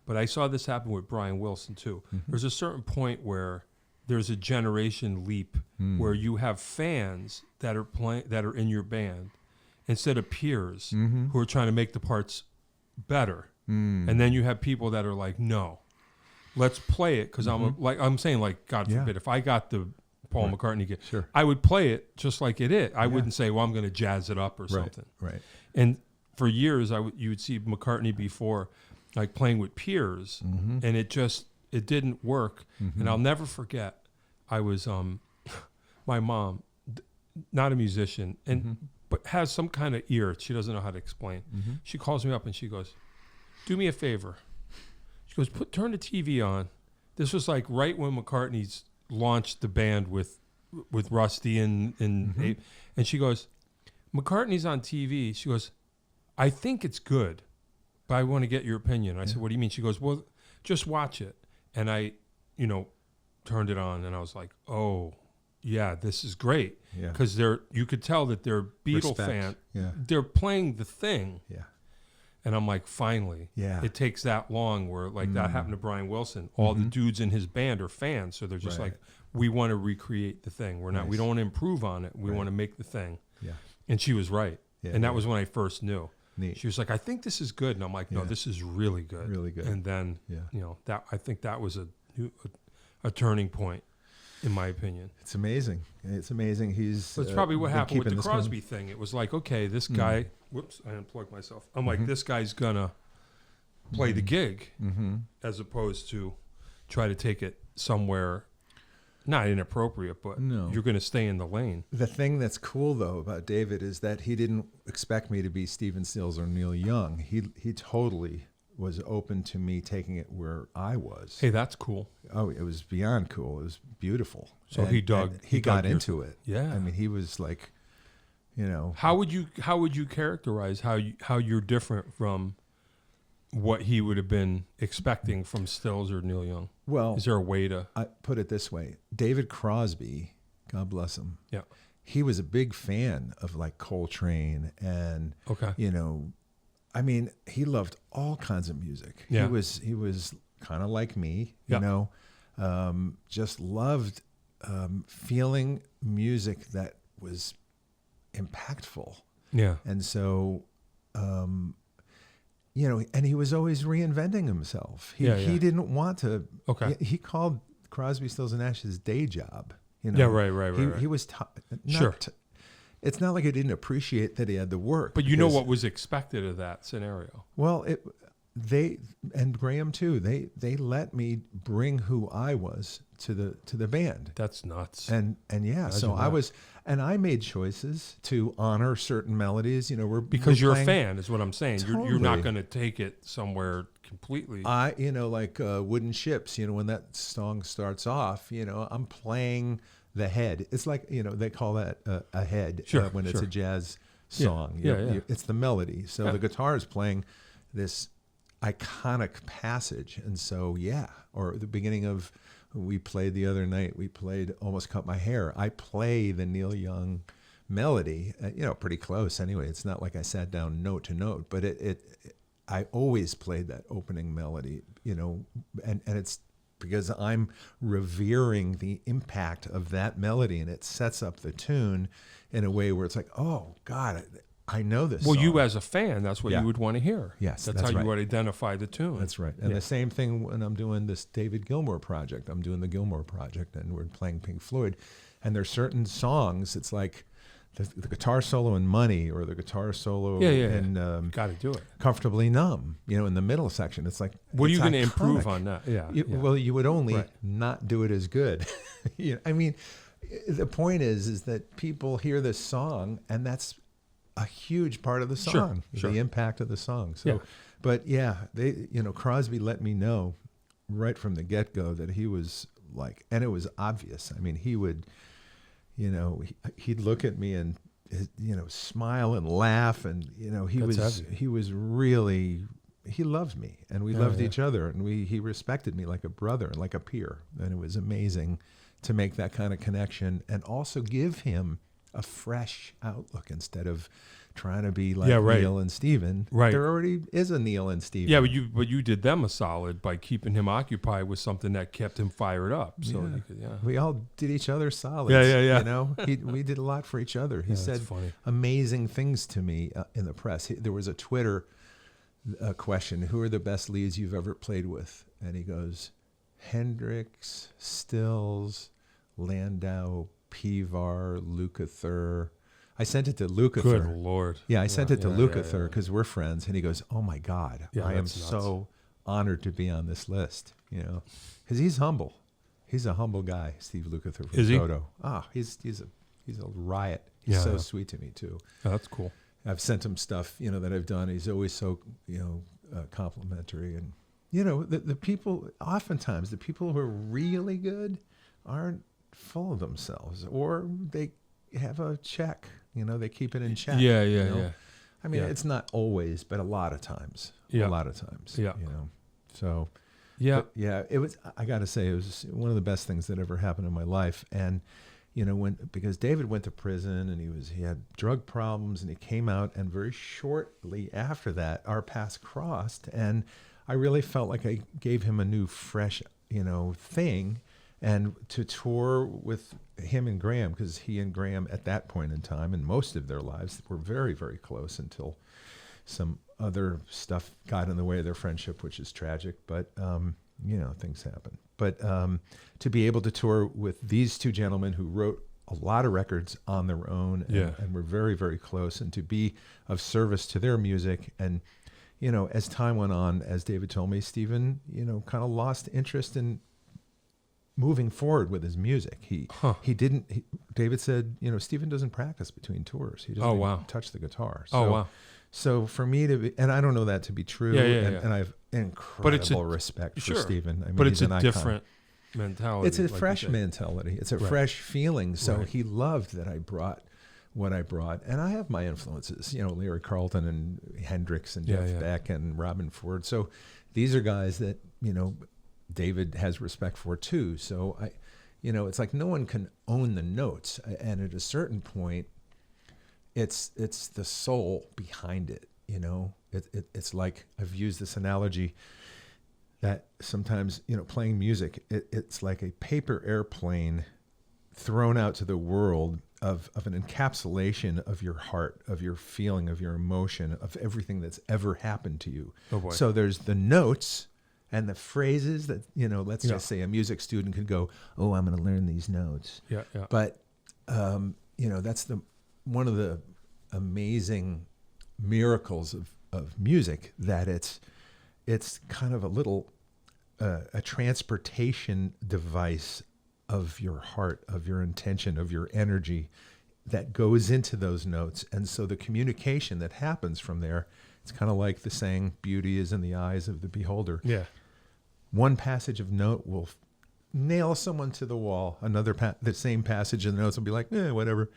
Speaker 1: but I saw this happen with Brian Wilson too. There's a certain point where there's a generation leap where you have fans that are in your band instead of peers who are trying to make the parts better, and then you have people that are like, no, let's play it because I'm saying, like, God forbid, if I got the Paul McCartney gig,
Speaker 2: Sure.
Speaker 1: I would play it just like it is. I wouldn't say, well, I'm going to jazz it up or something.
Speaker 2: Right.
Speaker 1: And for years, you would see McCartney before, like playing with peers, and it didn't work. And I'll never forget, I was my mom, not a musician, but has some kind of ear. She doesn't know how to explain. She calls me up and she goes, "Do me a favor." She goes, "Turn the TV on." This was like right when McCartney's launched the band with Rusty and Abe. And she goes, "McCartney's on TV." She goes, "I think it's good, but I want to get your opinion." I said, "What do you mean?" She goes, "Well, just watch it." And I, turned it on, and I was like, "Oh, yeah, this is great."
Speaker 2: Yeah.
Speaker 1: Because you could tell that they're Beatle
Speaker 2: Respect.
Speaker 1: fan.
Speaker 2: Yeah.
Speaker 1: They're playing the thing.
Speaker 2: Yeah.
Speaker 1: And I'm like, finally.
Speaker 2: Yeah.
Speaker 1: It takes that long where, like, that happened to Brian Wilson. All the dudes in his band are fans, so they're just
Speaker 2: Right.
Speaker 1: like, we want to recreate the thing. We
Speaker 2: Nice.
Speaker 1: don't want to improve on it. We
Speaker 2: Right.
Speaker 1: want to make the thing.
Speaker 2: Yeah.
Speaker 1: And she was right.
Speaker 2: Yeah,
Speaker 1: And that
Speaker 2: yeah.
Speaker 1: was when I first knew.
Speaker 2: Neat.
Speaker 1: She was like, "I think this is good." And I'm like, "No,
Speaker 2: Yeah.
Speaker 1: this is really good."
Speaker 2: Really good.
Speaker 1: And then,
Speaker 2: Yeah.
Speaker 1: I think that was a turning point, in my opinion.
Speaker 2: It's amazing. It's amazing. He's.
Speaker 1: That's probably what
Speaker 2: been
Speaker 1: happened with
Speaker 2: keeping
Speaker 1: the
Speaker 2: this going.
Speaker 1: Crosby thing. It was like, okay, this guy, whoops, I unplugged myself. I'm like, this guy's gonna play the gig as opposed to try to take it somewhere not inappropriate, but
Speaker 2: No.
Speaker 1: you're going to stay in the lane.
Speaker 2: The thing that's cool though about David is that he didn't expect me to be Stephen Stills or Neil Young. He totally was open to me taking it where I was.
Speaker 1: Hey, that's cool.
Speaker 2: Oh, it was beyond cool. It was beautiful.
Speaker 1: So he dug-
Speaker 2: He
Speaker 1: he
Speaker 2: got
Speaker 1: dug your-
Speaker 2: into it.
Speaker 1: Yeah.
Speaker 2: I mean, he was like,
Speaker 1: How would you characterize how you're different from what he would have been expecting from Stills or Neil Young?
Speaker 2: Well,
Speaker 1: Is there a way to?
Speaker 2: I put it this way: David Crosby, God bless him.
Speaker 1: Yeah.
Speaker 2: He was a big fan of like Coltrane and
Speaker 1: Okay.
Speaker 2: I mean, he loved all kinds of music.
Speaker 1: Yeah.
Speaker 2: He was kind of like me,
Speaker 1: Yeah.
Speaker 2: just loved feeling music that was impactful.
Speaker 1: Yeah.
Speaker 2: And so, and he was always reinventing himself. He didn't want to.
Speaker 1: Okay.
Speaker 2: He called Crosby, Stills and Nash his day job.
Speaker 1: Yeah, right.
Speaker 2: He was
Speaker 1: Sure.
Speaker 2: It's not like he didn't appreciate that he had to work.
Speaker 1: But you know
Speaker 2: because-
Speaker 1: what was expected of that scenario.
Speaker 2: Well, they and Graham too. They let me bring who I was to the band.
Speaker 1: That's nuts.
Speaker 2: And yeah, so
Speaker 1: Imagine
Speaker 2: I
Speaker 1: that.
Speaker 2: was, and I made choices to honor certain melodies.
Speaker 1: Because
Speaker 2: we're
Speaker 1: you're
Speaker 2: playing-
Speaker 1: a fan, is what I'm saying. You're not
Speaker 2: Totally.
Speaker 1: going to take it somewhere completely.
Speaker 2: like Wooden Ships. When that song starts off, I'm playing the head. It's like they call that a head
Speaker 1: Sure,
Speaker 2: when it's
Speaker 1: sure.
Speaker 2: a jazz
Speaker 1: Yeah,
Speaker 2: song.
Speaker 1: yeah.
Speaker 2: It's the melody. So
Speaker 1: Yeah.
Speaker 2: the guitar is playing this iconic passage, and so or the beginning of. We played the other night. We played Almost Cut My Hair. I play the Neil Young melody, pretty close anyway. It's not like I sat down note to note, but I always played that opening melody, and it's because I'm revering the impact of that melody, and it sets up the tune in a way where it's like, oh God, I know this
Speaker 1: Well,
Speaker 2: song.
Speaker 1: you as a fan, that's what
Speaker 2: Yeah.
Speaker 1: you would want to hear.
Speaker 2: Yes,
Speaker 1: that's
Speaker 2: that's
Speaker 1: how
Speaker 2: right.
Speaker 1: you would identify the tune.
Speaker 2: That's right. And
Speaker 1: Yeah.
Speaker 2: the same thing when I'm doing this David Gilmour project. I'm doing the Gilmour project, and we're playing Pink Floyd. And there's certain songs, it's like the guitar solo in Money or the guitar solo in
Speaker 1: Got to do it.
Speaker 2: Comfortably Numb, in the middle section. It's like,
Speaker 1: What are you
Speaker 2: it's
Speaker 1: going to
Speaker 2: iconic.
Speaker 1: improve on that? Yeah.
Speaker 2: Well, you would only
Speaker 1: Right.
Speaker 2: not do it as good. I mean, the point is that people hear this song, and that's a huge part of the song,
Speaker 1: Sure.
Speaker 2: the impact of the song. So,
Speaker 1: Yeah.
Speaker 2: but yeah, Crosby let me know right from the get-go that he was like, and it was obvious. I mean, he would, he'd look at me and, smile and laugh, and he was really, he loved me, and we loved each other, and he respected me like a brother and like a peer, and it was amazing to make that kind of connection and also give him a fresh outlook instead of trying to be like Neil and Steven.
Speaker 1: Right.
Speaker 2: There already is a Neil and Steven.
Speaker 1: Yeah, but you did them a solid by keeping him occupied with something that kept him fired up. So
Speaker 2: We all did each other solids.
Speaker 1: Yeah.
Speaker 2: We did a lot for each other. He said
Speaker 1: funny.
Speaker 2: amazing things to me in the press. There was a Twitter question, who are the best leads you've ever played with? And he goes, Hendrix, Stills, Landau, Pevar, Lukather. I sent it to Lukather.
Speaker 1: Good Lord.
Speaker 2: Yeah, I sent it to Lukather because we're friends. And he goes, oh my God, I am so honored to be on this list, because he's humble. He's a humble guy, Steve Lukather from Toto. Oh, he's a riot. He's so sweet to me too.
Speaker 1: Oh, that's cool.
Speaker 2: I've sent him stuff, that I've done. He's always so, complimentary. And, the people, oftentimes the people who are really good aren't full of themselves, or they have a check, they keep it in check.
Speaker 1: Yeah.
Speaker 2: I mean, it's not always, but a lot of times.
Speaker 1: Yeah.
Speaker 2: A lot of times.
Speaker 1: Yeah.
Speaker 2: So,
Speaker 1: yeah.
Speaker 2: But yeah, it was, I got to say, it was one of the best things that ever happened in my life. And, because David went to prison and he had drug problems, and he came out, and very shortly after that, our paths crossed. And I really felt like I gave him a new, fresh, thing. And to tour with him and Graham, because he and Graham at that point in time and most of their lives were very, very close until some other stuff got in the way of their friendship, which is tragic. But, things happen. But to be able to tour with these two gentlemen who wrote a lot of records on their own and were very, very close, and to be of service to their music. And, as time went on, as David told me, Stephen, kind of lost interest in moving forward with his music. David said, Stephen doesn't practice between tours. He doesn't even touch the guitar. So, So for me to be, and I don't know that to be true, and I have incredible respect for Stephen. I mean,
Speaker 1: but it's
Speaker 2: he's
Speaker 1: a
Speaker 2: an icon.
Speaker 1: different mentality.
Speaker 2: It's a fresh mentality. It's a fresh feeling. So he loved that I brought what I brought. And I have my influences, Larry Carlton and Hendrix and Jeff Beck and Robin Ford. So these are guys that, David has respect for too. So it's like no one can own the notes. And at a certain point, it's the soul behind it. It's like, I've used this analogy that sometimes, playing music, it's like a paper airplane thrown out to the world of an encapsulation of your heart, of your feeling, of your emotion, of everything that's ever happened to you.
Speaker 1: Oh boy.
Speaker 2: So there's the notes and the phrases that, let's just say a music student could go, oh, I'm going to learn these notes.
Speaker 1: Yeah.
Speaker 2: But, that's one of the amazing miracles of music, that it's kind of a little, a transportation device of your heart, of your intention, of your energy that goes into those notes. And so the communication that happens from there, it's kind of like the saying, beauty is in the eyes of the beholder.
Speaker 1: Yeah.
Speaker 2: One passage of note will nail someone to the wall. Another, the same passage of the notes will be like, whatever.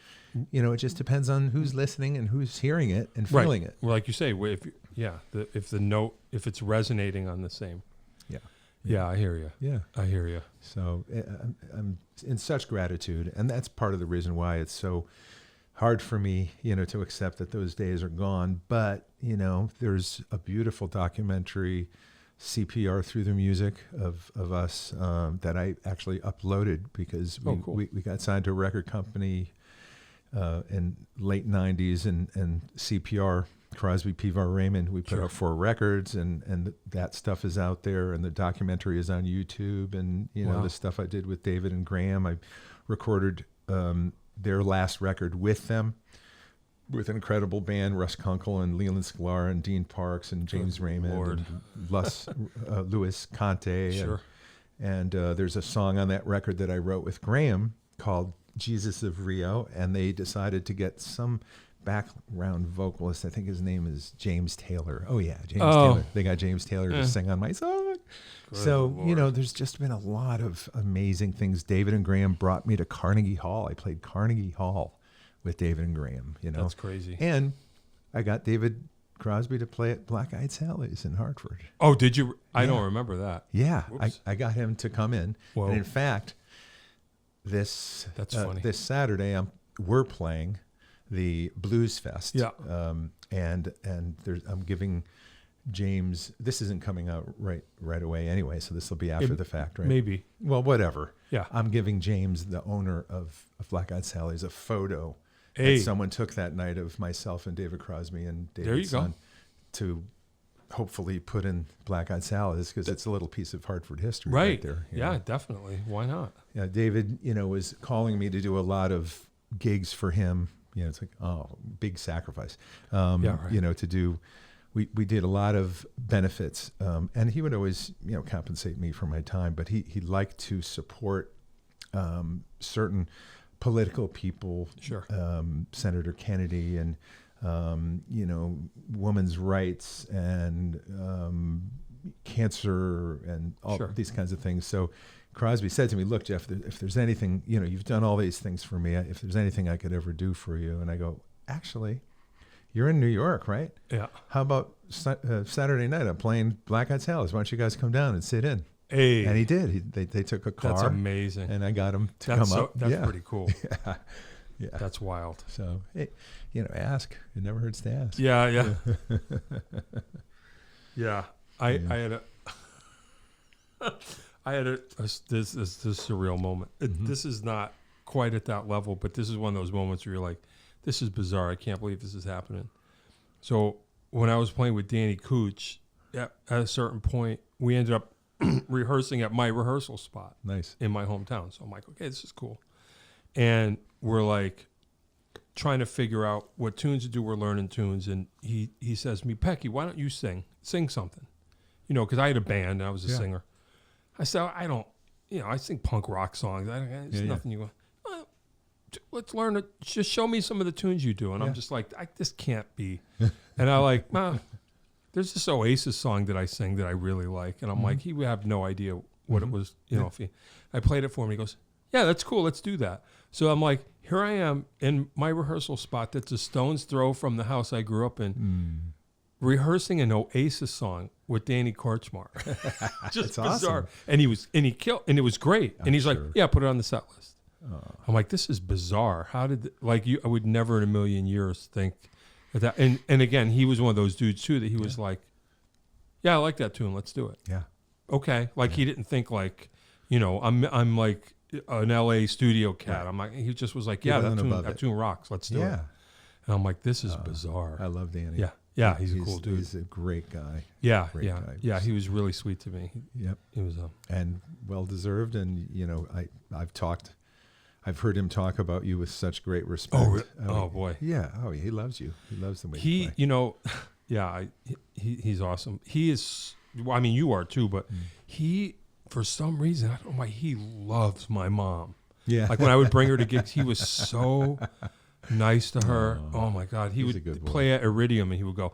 Speaker 2: It just depends on who's listening and who's hearing it and feeling it.
Speaker 1: Well, like you say, if the note, if it's resonating on the same. Yeah, I hear you.
Speaker 2: Yeah.
Speaker 1: I hear you.
Speaker 2: So I'm in such gratitude. And that's part of the reason why it's so hard for me, to accept that those days are gone. But, there's a beautiful documentary, CPR Through the Music, of us that I actually uploaded because we got signed to a record company in late 90s, and CPR, Crosby, Pevar, Raymond, we put out 4 records, and that stuff is out there, and the documentary is on YouTube, and the stuff I did with David and Graham, I recorded their last record with them, with an incredible band, Russ Kunkel and Leland Sklar and Dean Parks and James Raymond and Louis Conte.
Speaker 1: Sure.
Speaker 2: And there's a song on that record that I wrote with Graham called Jesus of Rio, and they decided to get some background vocalist. I think his name is James Taylor. Oh yeah, James Taylor. They got James Taylor to sing on my song.
Speaker 1: Good
Speaker 2: So,
Speaker 1: Lord.
Speaker 2: there's just been a lot of amazing things. David and Graham brought me to Carnegie Hall. I played Carnegie Hall with David and Graham,
Speaker 1: That's crazy.
Speaker 2: And I got David Crosby to play at Black Eyed Sally's in Hartford.
Speaker 1: Oh, did you? I
Speaker 2: Yeah.
Speaker 1: don't remember that.
Speaker 2: Yeah,
Speaker 1: Whoops.
Speaker 2: I got him to come in.
Speaker 1: Whoa.
Speaker 2: And in fact, this
Speaker 1: That's funny.
Speaker 2: this Saturday we're playing the Blues Fest.
Speaker 1: Yeah.
Speaker 2: And I'm giving James, this isn't coming out right away anyway, so this will be after the fact, right?
Speaker 1: Maybe.
Speaker 2: Well, whatever.
Speaker 1: Yeah.
Speaker 2: I'm giving James, the owner of Black Eyed Sally's, a photo
Speaker 1: Hey.
Speaker 2: that someone took that night of myself and David Crosby and
Speaker 1: There
Speaker 2: David's
Speaker 1: you go.
Speaker 2: son to hopefully put in Black Eyed Sally's, because it's a little piece of Hartford history right there. you
Speaker 1: Yeah,
Speaker 2: know.
Speaker 1: definitely. Why not?
Speaker 2: Yeah, David, was calling me to do a lot of gigs for him. It's like, big sacrifice.
Speaker 1: Yeah, right.
Speaker 2: To do, we did a lot of benefits, and he would always, compensate me for my time, but he liked to support certain political people,
Speaker 1: Sure.
Speaker 2: Senator Kennedy and, women's rights and cancer and all
Speaker 1: Sure.
Speaker 2: these kinds of things. So Crosby said to me, "Look, Jeff, if there's anything, you've done all these things for me. If there's anything I could ever do for you," and I go, "Actually, you're in New York, right?
Speaker 1: Yeah.
Speaker 2: How about Saturday night? I'm playing Black Eyed Sally's. Why don't you guys come down and sit in?"
Speaker 1: Hey.
Speaker 2: And he did. They took a car.
Speaker 1: That's amazing.
Speaker 2: And I got him to
Speaker 1: That's
Speaker 2: come up.
Speaker 1: That's
Speaker 2: yeah.
Speaker 1: pretty cool.
Speaker 2: Yeah.
Speaker 1: That's wild.
Speaker 2: So, hey, ask. It never hurts to ask.
Speaker 1: Yeah, yeah. Yeah. I had a this surreal moment. This is not quite at that level, but this is one of those moments where you're like, this is bizarre. I can't believe this is happening. So when I was playing with Danny Cooch, at a certain point, we ended up rehearsing at my rehearsal spot
Speaker 2: Nice.
Speaker 1: in my hometown. So I'm like, okay, this is cool. And we're like trying to figure out what tunes to do. We're learning tunes. And he says to me, "Pecky, why don't you sing something?" Because I had a band and I was a singer. I said, I don't, I sing punk rock songs. It's nothing you go, well, let's learn it. Just show me some of the tunes you do. And I'm just like, this can't be. And I like, there's this Oasis song that I sing that I really like. And I'm like, he would have no idea what it was, if I played it for him. He goes, yeah, that's cool. Let's do that. So I'm like, here I am in my rehearsal spot that's a stone's throw from the house I grew up in, rehearsing an Oasis song with Danny Korchmar. Just
Speaker 2: That's
Speaker 1: bizarre.
Speaker 2: awesome.
Speaker 1: And he killed, and it was great. And he's like,
Speaker 2: sure.
Speaker 1: yeah, put it on the set list. I'm like, this is bizarre. How did, I would never in a million years think that. And again, he was one of those dudes too, that he was like, yeah, I like that tune. Let's do it.
Speaker 2: Yeah.
Speaker 1: Okay. Like he didn't think like, I'm like an LA studio cat.
Speaker 2: Right.
Speaker 1: I'm like, he just was like,
Speaker 2: He
Speaker 1: yeah,
Speaker 2: wasn't above
Speaker 1: that
Speaker 2: it.
Speaker 1: tune rocks. Let's do it.
Speaker 2: Yeah.
Speaker 1: And I'm like, this is bizarre.
Speaker 2: I love Danny.
Speaker 1: Yeah. Yeah. He's a cool dude.
Speaker 2: He's a great guy.
Speaker 1: Yeah.
Speaker 2: great
Speaker 1: Yeah.
Speaker 2: guy.
Speaker 1: Yeah. He was really sweet to me.
Speaker 2: Yep.
Speaker 1: He was
Speaker 2: And well-deserved. And, I've heard him talk about you with such great respect.
Speaker 1: oh boy.
Speaker 2: Yeah. Oh, he loves you. He loves the way you play.
Speaker 1: Yeah, he's awesome. He is, well, I mean, you are too, but he, for some reason, I don't know why, he loves my mom.
Speaker 2: Yeah.
Speaker 1: Like when I would bring her to gigs, he was so nice to her. Oh my God. He
Speaker 2: He's a
Speaker 1: would
Speaker 2: good boy.
Speaker 1: play at Iridium and he would go,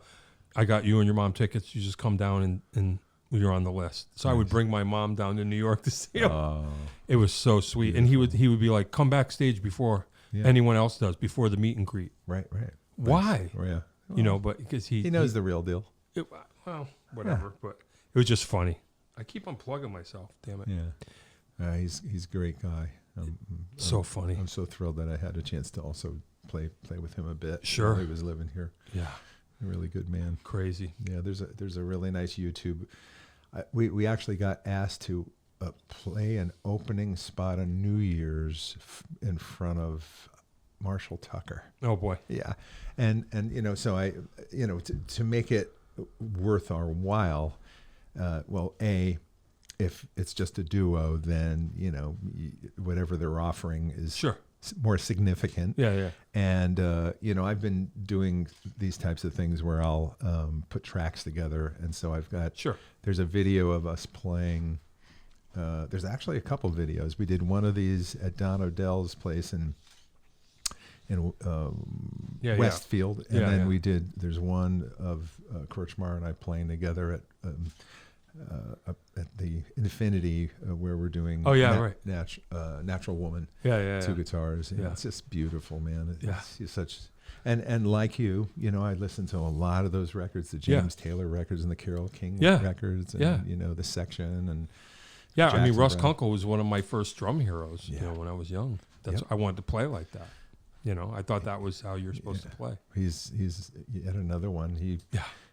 Speaker 1: I got you and your mom tickets. You just come down and you're on the list. So I would bring my mom down to New York to see him.
Speaker 2: Oh,
Speaker 1: It was so sweet. And he would be like, come backstage before anyone else does, before the meet and greet.
Speaker 2: right.
Speaker 1: Why?
Speaker 2: Oh, yeah.
Speaker 1: But because
Speaker 2: He knows the real deal.
Speaker 1: well, whatever. But it was just funny. I keep unplugging myself. Damn it.
Speaker 2: Yeah. He's a great guy.
Speaker 1: So funny.
Speaker 2: I'm so thrilled that I had a chance to also play with him a bit.
Speaker 1: Sure.
Speaker 2: While he was living here.
Speaker 1: Yeah.
Speaker 2: A really good man.
Speaker 1: Crazy.
Speaker 2: Yeah. There's a really nice YouTube. We actually got asked to play an opening spot on New Year's in front of Marshall Tucker.
Speaker 1: Oh boy.
Speaker 2: Yeah. And so I, to make it worth our while, if it's just a duo, then, whatever they're offering is
Speaker 1: Sure.
Speaker 2: more significant.
Speaker 1: Yeah.
Speaker 2: And, I've been doing these types of things where I'll put tracks together. And so I've got,
Speaker 1: Sure.
Speaker 2: there's a video of us playing there's actually a couple videos. We did one of these at Don Odell's place in Westfield, and then we did. There's one of Korchmar and I playing together at the Infinity where we're doing Natural Woman. Two guitars. And it's just beautiful, man. It's such. And like you know, I listened to a lot of those records, the James Taylor records and the Carole King records, and you know, the Section and
Speaker 1: I mean, Russ Kunkel was one of my first drum heroes. You know, when I was young, I wanted to play like that. You know, I thought that was how you're supposed to play.
Speaker 2: He's yet another one.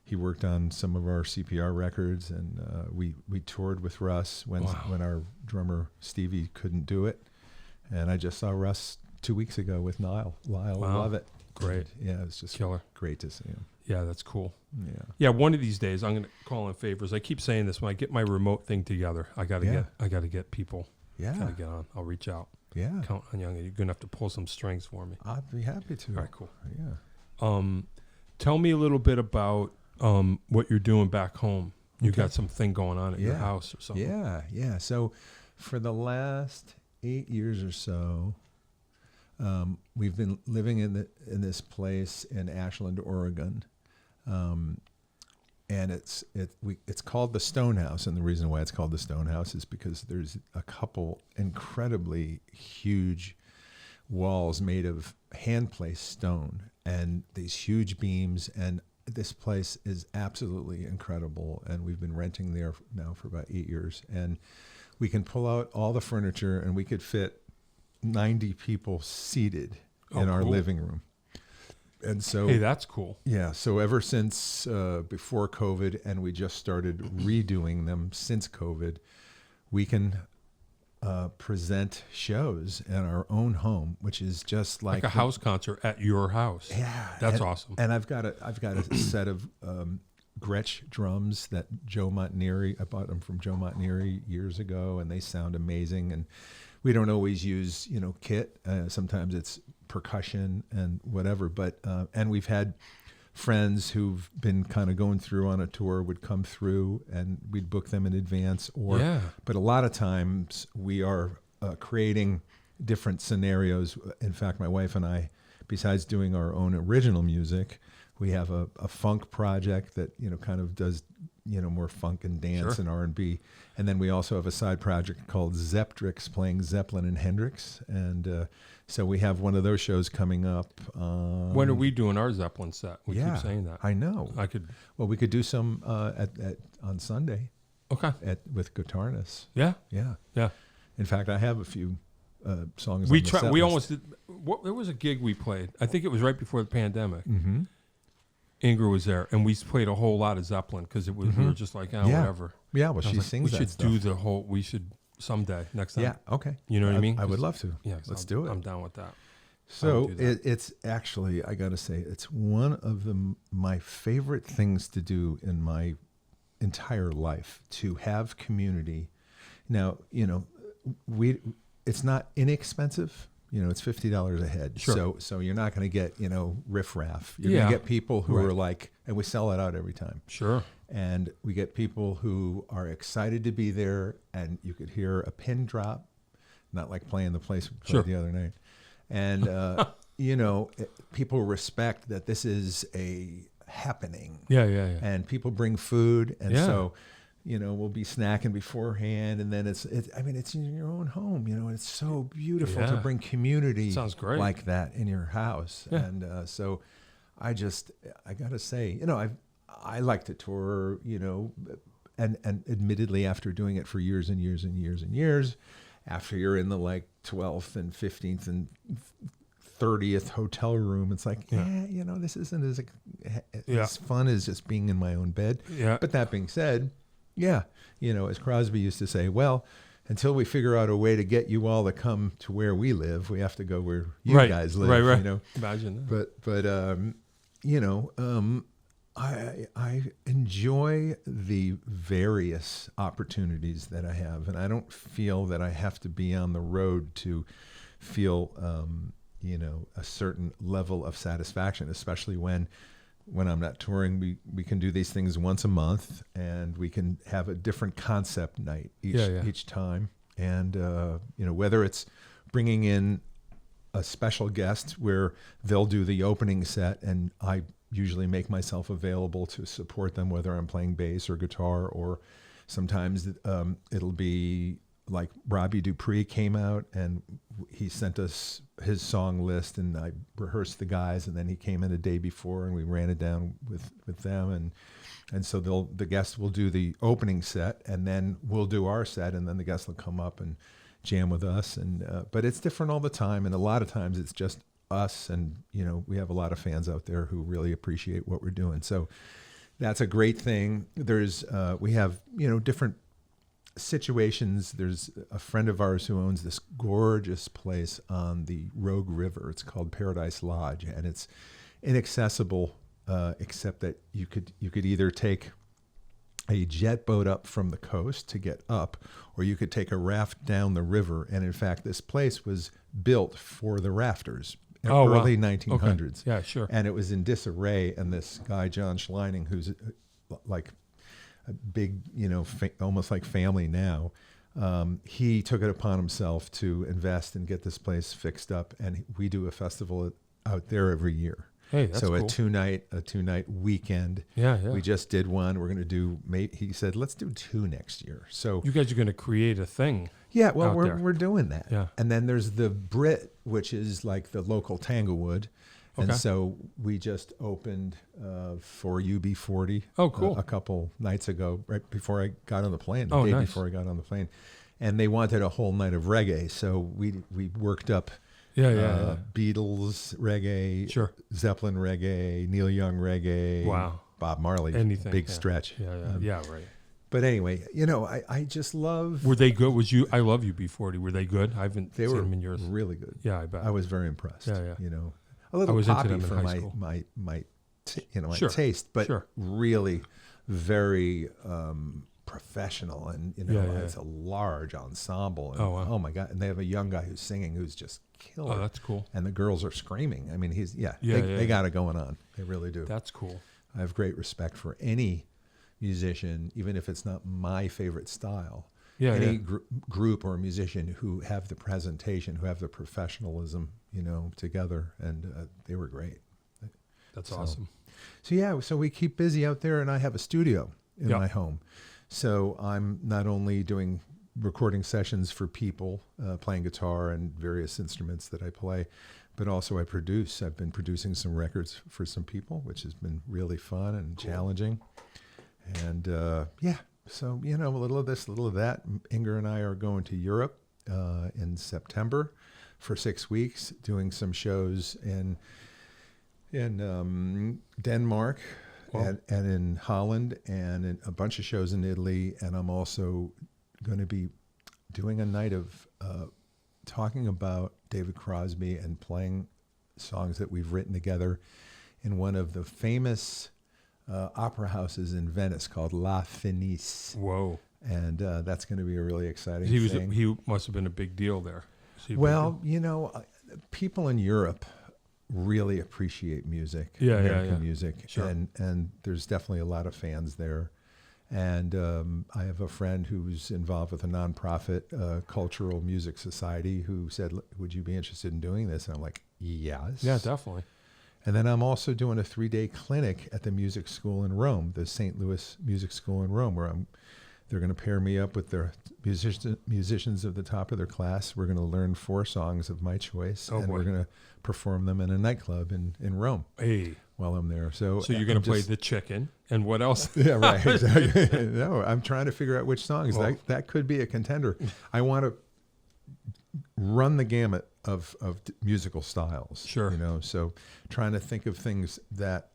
Speaker 2: He worked on some of our CPR records, and we toured with Russ when our drummer Stevie couldn't do it, and I just saw Russ 2 weeks ago with Lyle. Love it.
Speaker 1: Great.
Speaker 2: Yeah, it's just
Speaker 1: killer.
Speaker 2: Great to see him.
Speaker 1: Yeah, that's cool. Yeah. One of these days I'm going to call in favors. I keep saying this, when I get my remote thing together, I got to get people.
Speaker 2: Yeah.
Speaker 1: Got to get on. I'll reach out.
Speaker 2: Yeah.
Speaker 1: Count on you. You're going to have to pull some strings for me.
Speaker 2: I'd be happy to.
Speaker 1: All right, cool.
Speaker 2: Yeah.
Speaker 1: Tell me a little bit about what you're doing back home. You got something going on at your house or something.
Speaker 2: Yeah. So for the last 8 years or so, we've been living in this place in Ashland, Oregon, and it's called the Stone House. And the reason why it's called the Stone House is because there's a couple incredibly huge walls made of hand-placed stone and these huge beams. And this place is absolutely incredible. And we've been renting there now for about 8 years. And we can pull out all the furniture, and we could fit 90 people seated in our living room. And so,
Speaker 1: hey, that's cool.
Speaker 2: Yeah. So ever since before COVID, and we just started redoing them since COVID, we can present shows in our own home, which is just like
Speaker 1: a house concert at your house.
Speaker 2: Yeah,
Speaker 1: that's awesome.
Speaker 2: And I've got a set of Gretsch drums that Joe Montneri. I bought them from Joe Montneri years ago, and they sound amazing. And we don't always use, kit. Sometimes it's percussion and whatever. But and we've had friends who've been kind of going through on a tour would come through, and we'd book them in advance. But a lot of times we are creating different scenarios. In fact, my wife and I, besides doing our own original music, we have a funk project that kind of does more funk and dance and R&B, and then we also have a side project called Zeptrix, playing Zeppelin and Hendrix, and so we have one of those shows coming up.
Speaker 1: When are we doing our Zeppelin set? We keep saying that.
Speaker 2: I know. Well, we could do some on Sunday.
Speaker 1: Okay.
Speaker 2: With Guitarist.
Speaker 1: Yeah.
Speaker 2: In fact, I have a few songs.
Speaker 1: We almost did. There was a gig we played. I think it was right before the pandemic.
Speaker 2: Mm-hmm.
Speaker 1: Ingrid was there, and we played a whole lot of Zeppelin because we were just like, whatever.
Speaker 2: Yeah, well, she sings that stuff.
Speaker 1: We should someday, next time.
Speaker 2: Yeah, okay.
Speaker 1: You know what I mean?
Speaker 2: I would love to.
Speaker 1: Yeah,
Speaker 2: let's do it.
Speaker 1: I'm down with that.
Speaker 2: So it's actually, I got to say, it's one of my favorite things to do in my entire life, to have community. Now, it's not inexpensive. It's $50 a head.
Speaker 1: Sure.
Speaker 2: So you're not going to get, riffraff. You're going to get people who are like, and we sell it out every time.
Speaker 1: Sure.
Speaker 2: And we get people who are excited to be there, and you could hear a pin drop, not like playing the place we played the other night. And, people respect that this is a happening.
Speaker 1: Yeah.
Speaker 2: And people bring food. And so, we'll be snacking beforehand, and then it's in your own home, and it's so beautiful to bring community
Speaker 1: Sounds great.
Speaker 2: like that in your house.
Speaker 1: Yeah.
Speaker 2: And so I got to say, I like to tour, and admittedly, after doing it for years and years and years and years, after you're in the 12th and 15th and 30th hotel room, it's like, this isn't as fun as just being in my own bed.
Speaker 1: Yeah.
Speaker 2: But that being said, as Crosby used to say, well, until we figure out a way to get you all to come to where we live, we have to go where you guys live.
Speaker 1: Right. Imagine that.
Speaker 2: But I enjoy the various opportunities that I have, and I don't feel that I have to be on the road to feel, a certain level of satisfaction, especially when when I'm not touring, we can do these things once a month, and we can have a different concept night each time. And whether it's bringing in a special guest where they'll do the opening set, and I usually make myself available to support them, whether I'm playing bass or guitar, or sometimes it'll be like Robbie Dupree came out and he sent us his song list, and I rehearsed the guys, and then he came in a day before and we ran it down with them, and so the guest will do the opening set, and then we'll do our set, and then the guest will come up and jam with us. And but it's different all the time, and a lot of times it's just us, and we have a lot of fans out there who really appreciate what we're doing. So that's a great thing. There's we have different situations. There's a friend of ours who owns this gorgeous place on the Rogue River. It's called Paradise Lodge, and it's inaccessible except that you could either take a jet boat up from the coast to get up, or you could take a raft down the river. And in fact, this place was built for the rafters. Early 1900s.
Speaker 1: Okay. Yeah, sure.
Speaker 2: And it was in disarray. And this guy, John Schleining, who's like a big, almost like family now, he took it upon himself to invest and get this place fixed up. And we do a festival out there every year.
Speaker 1: Hey, that's cool.
Speaker 2: A two night weekend.
Speaker 1: Yeah.
Speaker 2: We just did one. We're going to do. He said, let's do 2 next year. So
Speaker 1: you guys are going to create a thing.
Speaker 2: Yeah, well, we're doing that.
Speaker 1: Yeah.
Speaker 2: And then there's the Brit, which is like the local Tanglewood. And so we just opened for UB40 a couple nights ago, right before I got on the plane, the day before I got on the plane. And they wanted a whole night of reggae. So we worked up Beatles reggae,
Speaker 1: sure,
Speaker 2: Zeppelin reggae, Neil Young reggae,
Speaker 1: wow,
Speaker 2: Bob Marley,
Speaker 1: anything,
Speaker 2: big stretch.
Speaker 1: Yeah, right.
Speaker 2: But anyway, I just love.
Speaker 1: Were they good? I love UB40. Were they good? I haven't seen them in years.
Speaker 2: Really good.
Speaker 1: Yeah, I bet.
Speaker 2: I was very impressed.
Speaker 1: Yeah.
Speaker 2: A little poppy
Speaker 1: into them
Speaker 2: for
Speaker 1: in
Speaker 2: my
Speaker 1: sure,
Speaker 2: taste, but
Speaker 1: sure,
Speaker 2: really very professional, and it's a large ensemble. And, oh my God! And they have a young guy who's singing who's just killer.
Speaker 1: Oh, that's cool.
Speaker 2: And the girls are screaming. I mean, they got it going on. They really do.
Speaker 1: That's cool.
Speaker 2: I have great respect for any musician, even if it's not my favorite style. Any group or musician who have the presentation, who have the professionalism, together, and they were great.
Speaker 1: That's awesome.
Speaker 2: So we keep busy out there, and I have a studio in my home. So I'm not only doing recording sessions for people, playing guitar and various instruments that I play, but also I produce. I've been producing some records for some people, which has been really fun and challenging. And so, a little of this, a little of that. Inger and I are going to Europe in September for 6 weeks, doing some shows in Denmark and in Holland, and in a bunch of shows in Italy. And I'm also going to be doing a night of talking about David Crosby and playing songs that we've written together in one of the famous opera houses in Venice called La Fenice.
Speaker 1: Whoa.
Speaker 2: And that's going to be a really exciting thing.
Speaker 1: He must have been a big deal there.
Speaker 2: Well, people in Europe really appreciate music, American music.
Speaker 1: Sure.
Speaker 2: And there's definitely a lot of fans there. And I have a friend who's involved with a nonprofit cultural music society who said, would you be interested in doing this? And I'm like, yes.
Speaker 1: Yeah, definitely.
Speaker 2: And then I'm also doing a 3-day clinic at the music school in Rome, the St. Louis Music School in Rome, where they're going to pair me up with their musicians of the top of their class. We're going to learn 4 songs of my choice, we're going to perform them in a nightclub in Rome.
Speaker 1: Hey.
Speaker 2: While I'm there. So
Speaker 1: you're going to play the chicken, and what else?
Speaker 2: Yeah, right. Exactly. No, I'm trying to figure out which songs. That could be a contender. I want to run the gamut of musical styles.
Speaker 1: Sure.
Speaker 2: So trying to think of things that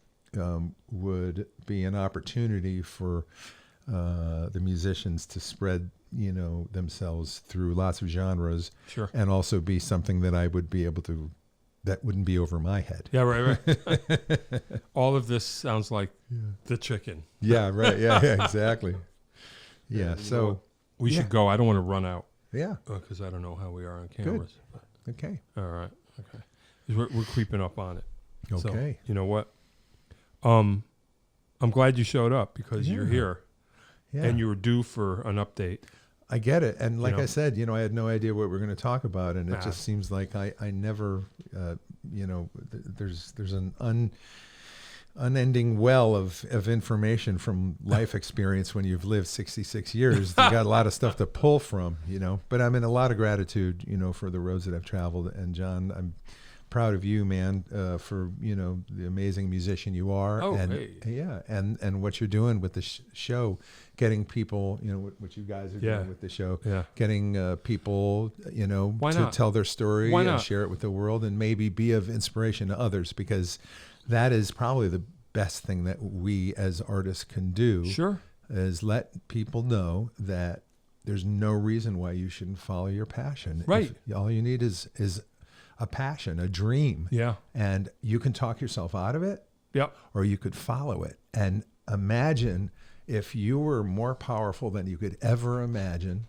Speaker 2: would be an opportunity for the musicians to spread, themselves through lots of genres.
Speaker 1: Sure.
Speaker 2: And also be something that I would be able to, that wouldn't be over my head.
Speaker 1: Yeah, right. All of this sounds like the chicken.
Speaker 2: Yeah, right. Yeah, exactly. Yeah, so
Speaker 1: we should go. I don't want to run out.
Speaker 2: Yeah.
Speaker 1: Because I don't know how we are on cameras.
Speaker 2: Good. Okay.
Speaker 1: All right. Okay. We're creeping up on it.
Speaker 2: Okay.
Speaker 1: So, you know what? I'm glad you showed up because you're here
Speaker 2: Yeah.
Speaker 1: and you were due for an update.
Speaker 2: I get it. And like
Speaker 1: You know?
Speaker 2: I said, I had no idea what we're going to talk about. And it
Speaker 1: Nah.
Speaker 2: just seems like I never, there's an unending well of information from life experience when you've lived 66 years. You got a lot of stuff to pull from, but I'm in a lot of gratitude, for the roads that I've traveled. And John, I'm proud of you, man, for, the amazing musician you are.
Speaker 1: Oh,
Speaker 2: and
Speaker 1: hey.
Speaker 2: yeah. And what you're doing with the show, getting people, what you guys are
Speaker 1: Yeah.
Speaker 2: doing with the show,
Speaker 1: Yeah.
Speaker 2: getting people,
Speaker 1: Why
Speaker 2: to
Speaker 1: not?
Speaker 2: tell their story
Speaker 1: Why
Speaker 2: and
Speaker 1: not?
Speaker 2: share it with the world and maybe be of inspiration to others, because that is probably the best thing that we as artists can do.
Speaker 1: Sure.
Speaker 2: Is let people know that there's no reason why you shouldn't follow your passion.
Speaker 1: Right.
Speaker 2: All you need is a passion, a dream.
Speaker 1: Yeah.
Speaker 2: And you can talk yourself out of it,
Speaker 1: Yep.
Speaker 2: or you could follow it. And imagine if you were more powerful than you could ever imagine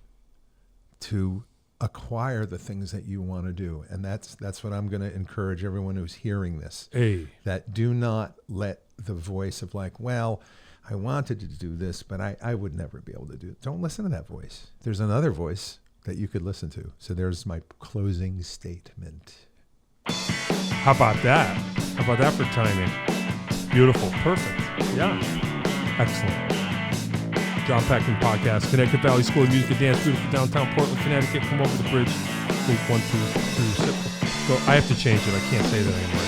Speaker 2: to acquire the things that you want to do. And that's what I'm going to encourage everyone who's hearing this.
Speaker 1: Hey.
Speaker 2: That do not let the voice of like, well, I wanted to do this, but I would never be able to do it. Don't listen to that voice. There's another voice that you could listen to. So there's my closing statement.
Speaker 1: How about that? How about that for timing? Beautiful. Perfect. Yeah. Excellent. John Peckman Podcast, Connecticut Valley School of Music and Dance, beautiful downtown Portland, Connecticut. Come over the bridge. Loop 1, 2, 3. I have to change it. I can't say that anymore. I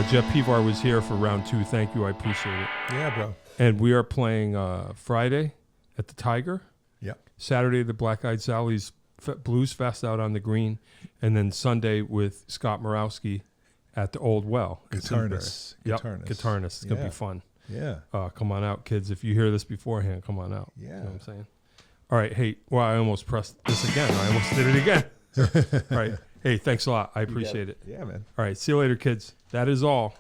Speaker 1: keep stumbling. Jeff Pevar was here for round 2. Thank you. I appreciate it.
Speaker 2: Yeah, bro.
Speaker 1: And we are playing Friday at the Tiger.
Speaker 2: Yep.
Speaker 1: Saturday, the Black Eyed Sally's Blues Fest out on the Green. And then Sunday with Scott Morawski at the Old Well. in Simsbury. Yep,
Speaker 2: Guitarist.
Speaker 1: Guitarist. It's going to
Speaker 2: Yeah.
Speaker 1: be fun.
Speaker 2: Yeah.
Speaker 1: Come on out, kids. If you hear this beforehand, come on out.
Speaker 2: Yeah.
Speaker 1: You know what I'm saying? All right. Hey, well, I almost pressed this again. I almost did it again. All right. Hey, thanks a lot. I appreciate it.
Speaker 2: Yeah, man.
Speaker 1: All right. See you later, kids. That is all.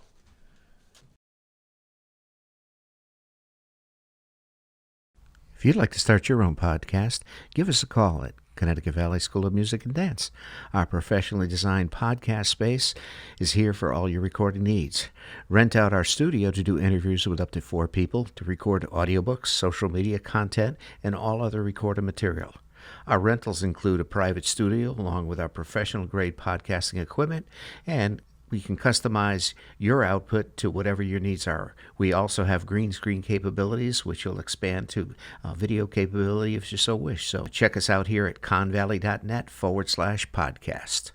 Speaker 4: If you'd like to start your own podcast, give us a call at Connecticut Valley School of Music and Dance. Our professionally designed podcast space is here for all your recording needs. Rent out our studio to do interviews with up to 4 people, to record audiobooks, social media content, and all other recorded material. Our rentals include a private studio along with our professional-grade podcasting equipment, and we can customize your output to whatever your needs are. We also have green screen capabilities, which will expand to video capability if you so wish. So check us out here at convalley.net/podcast.